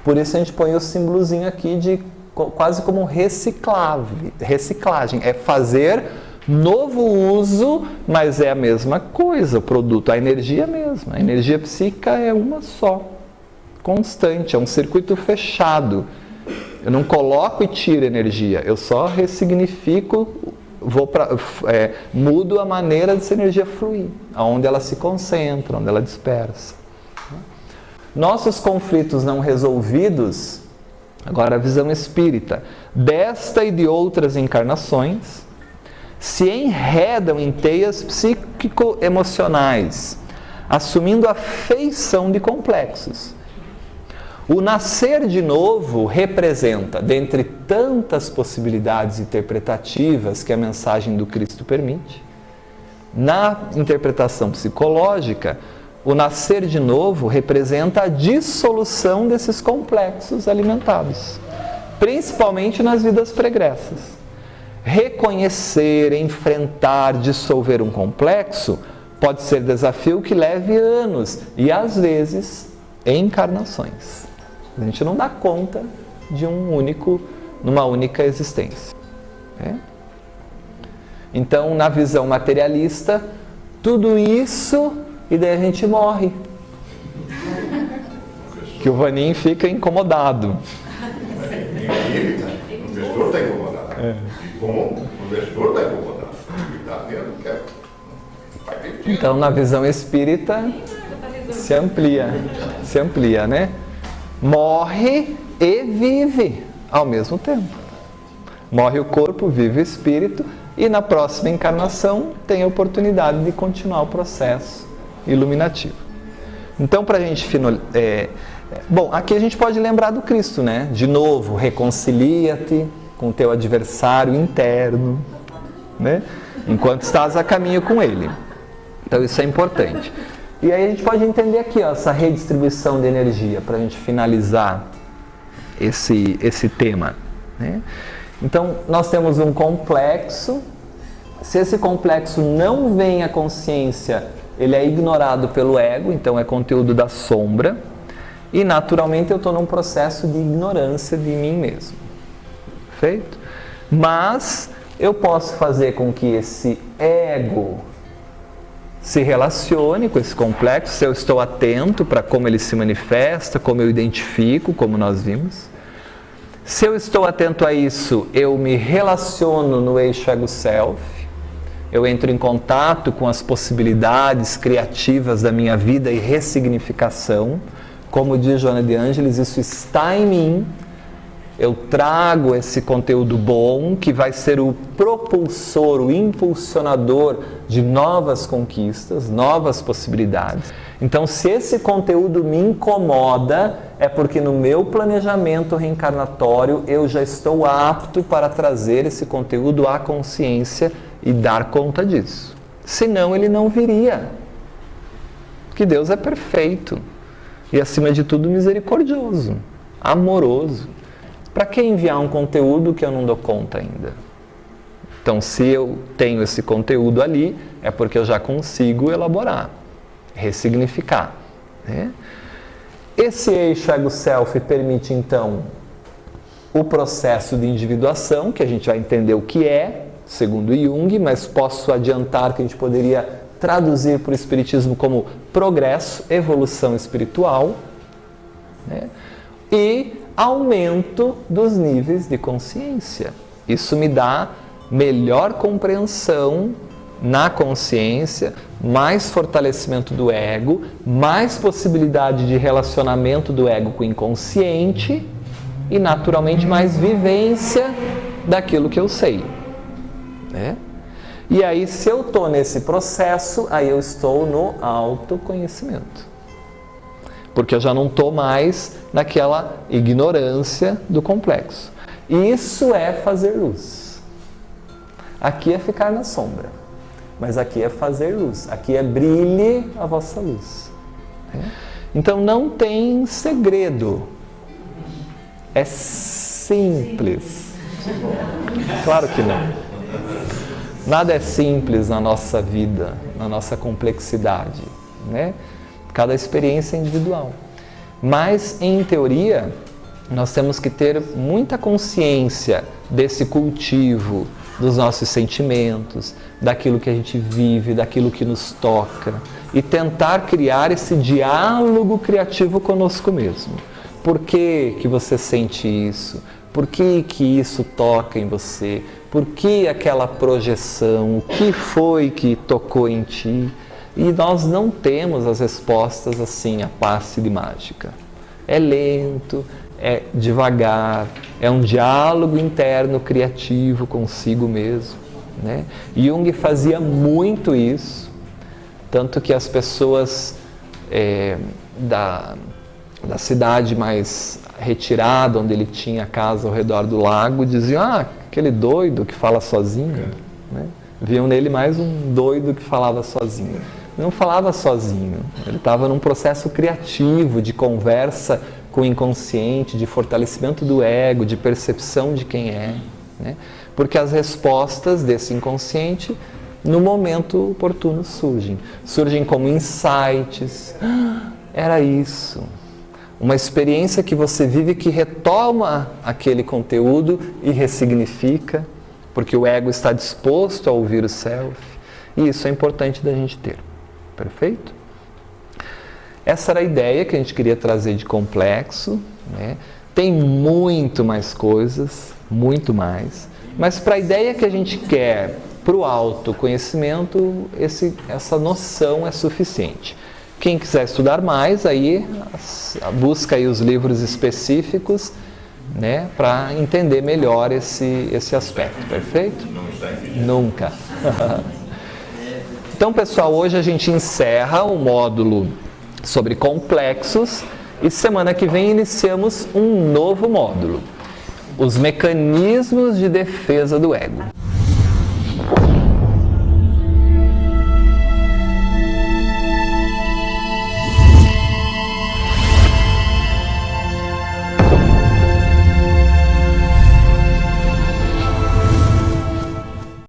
Por isso a gente põe o símbolozinho aqui de quase como reciclagem. É fazer novo uso, mas é a mesma coisa, o produto, a energia é a mesma. A energia psíquica é uma só, constante, é um circuito fechado. Eu não coloco e tiro energia, eu só ressignifico, mudo a maneira dessa energia fluir, aonde ela se concentra, onde ela dispersa. Nossos conflitos não resolvidos, agora a visão espírita, desta e de outras encarnações, se enredam em teias psíquico-emocionais, assumindo a feição de complexos. O nascer de novo representa, dentre tantas possibilidades interpretativas que a mensagem do Cristo permite, na interpretação psicológica, o nascer de novo representa a dissolução desses complexos alimentados, principalmente nas vidas pregressas. Reconhecer, enfrentar, dissolver um complexo pode ser desafio que leve anos e, às vezes, encarnações. A gente não dá conta de numa única existência. Então, na visão materialista, tudo isso e daí a gente morre. Que o Vaninho fica incomodado. Ninguém está. O gestor está incomodado. E bom, o gestor está incomodado. Ele está vendo que vai ter que... Então, na visão espírita, se amplia, né? Morre e vive ao mesmo tempo. Morre o corpo, vive o espírito, e na próxima encarnação tem a oportunidade de continuar o processo iluminativo. Então, para a gente bom, aqui a gente pode lembrar do Cristo, né? De novo, reconcilia-te com o teu adversário interno, né? Enquanto estás a caminho com ele. Então, isso é importante. E aí a gente pode entender aqui, ó, essa redistribuição de energia, para a gente finalizar esse tema, né? Então, nós temos um complexo. Se esse complexo não vem à consciência, ele é ignorado pelo ego, então é conteúdo da sombra. E, naturalmente, eu estou num processo de ignorância de mim mesmo. Perfeito? Mas eu posso fazer com que esse ego se relacione com esse complexo, se eu estou atento para como ele se manifesta, como eu identifico, como nós vimos. Se eu estou atento a isso, eu me relaciono no eixo ego-self, eu entro em contato com as possibilidades criativas da minha vida e ressignificação. Como diz Joana de Ângeles, isso está em mim. Eu trago esse conteúdo bom que vai ser o propulsor, o impulsionador de novas conquistas, novas possibilidades. Então, se esse conteúdo me incomoda, é porque no meu planejamento reencarnatório eu já estou apto para trazer esse conteúdo à consciência e dar conta disso. Senão ele não viria. Porque Deus é perfeito e, acima de tudo, misericordioso, amoroso. Para que enviar um conteúdo que eu não dou conta ainda? Então, se eu tenho esse conteúdo ali, é porque eu já consigo elaborar, ressignificar, né? Esse eixo ego-self permite, então, o processo de individuação, que a gente vai entender o que é, segundo Jung, mas posso adiantar que a gente poderia traduzir para o Espiritismo como progresso, evolução espiritual, né? E aumento dos níveis de consciência. Isso me dá melhor compreensão na consciência, mais fortalecimento do ego, mais possibilidade de relacionamento do ego com o inconsciente e, naturalmente, mais vivência daquilo que eu sei, né? E aí, se eu estou nesse processo, aí eu estou no autoconhecimento. Porque eu já não estou mais naquela ignorância do complexo. Isso é fazer luz. Aqui é ficar na sombra, mas aqui é fazer luz. Aqui é brilhe a vossa luz. Então não tem segredo. É simples. Claro que não. Nada é simples na nossa vida, na nossa complexidade, né? Cada experiência é individual. Mas, em teoria, nós temos que ter muita consciência desse cultivo dos nossos sentimentos, daquilo que a gente vive, daquilo que nos toca, e tentar criar esse diálogo criativo conosco mesmo. Por que que você sente isso? Por que isso toca em você? Por que aquela projeção? O que foi que tocou em ti? E nós não temos as respostas assim, a passe de mágica. É lento, é devagar, é um diálogo interno criativo consigo mesmo, né? Jung fazia muito isso, tanto que as pessoas da cidade mais retirada, onde ele tinha a casa ao redor do lago, diziam, aquele doido que fala sozinho, né? Viam nele mais um doido que falava sozinho. Não falava sozinho, ele estava num processo criativo, de conversa com o inconsciente, de fortalecimento do ego, de percepção de quem é, né? Porque as respostas desse inconsciente, no momento oportuno, surgem como insights. Era isso. Uma experiência que você vive que retoma aquele conteúdo e ressignifica, porque o ego está disposto a ouvir o self, e isso é importante da gente ter. Perfeito? Essa era a ideia que a gente queria trazer de complexo, né? Tem muito mais coisas, muito mais, mas para a ideia que a gente quer para o autoconhecimento, essa noção é suficiente. Quem quiser estudar mais, aí busca aí os livros específicos, né, para entender melhor esse aspecto, perfeito? Não está em Nunca. Então, pessoal, hoje a gente encerra o módulo sobre complexos e semana que vem iniciamos um novo módulo, os mecanismos de defesa do ego.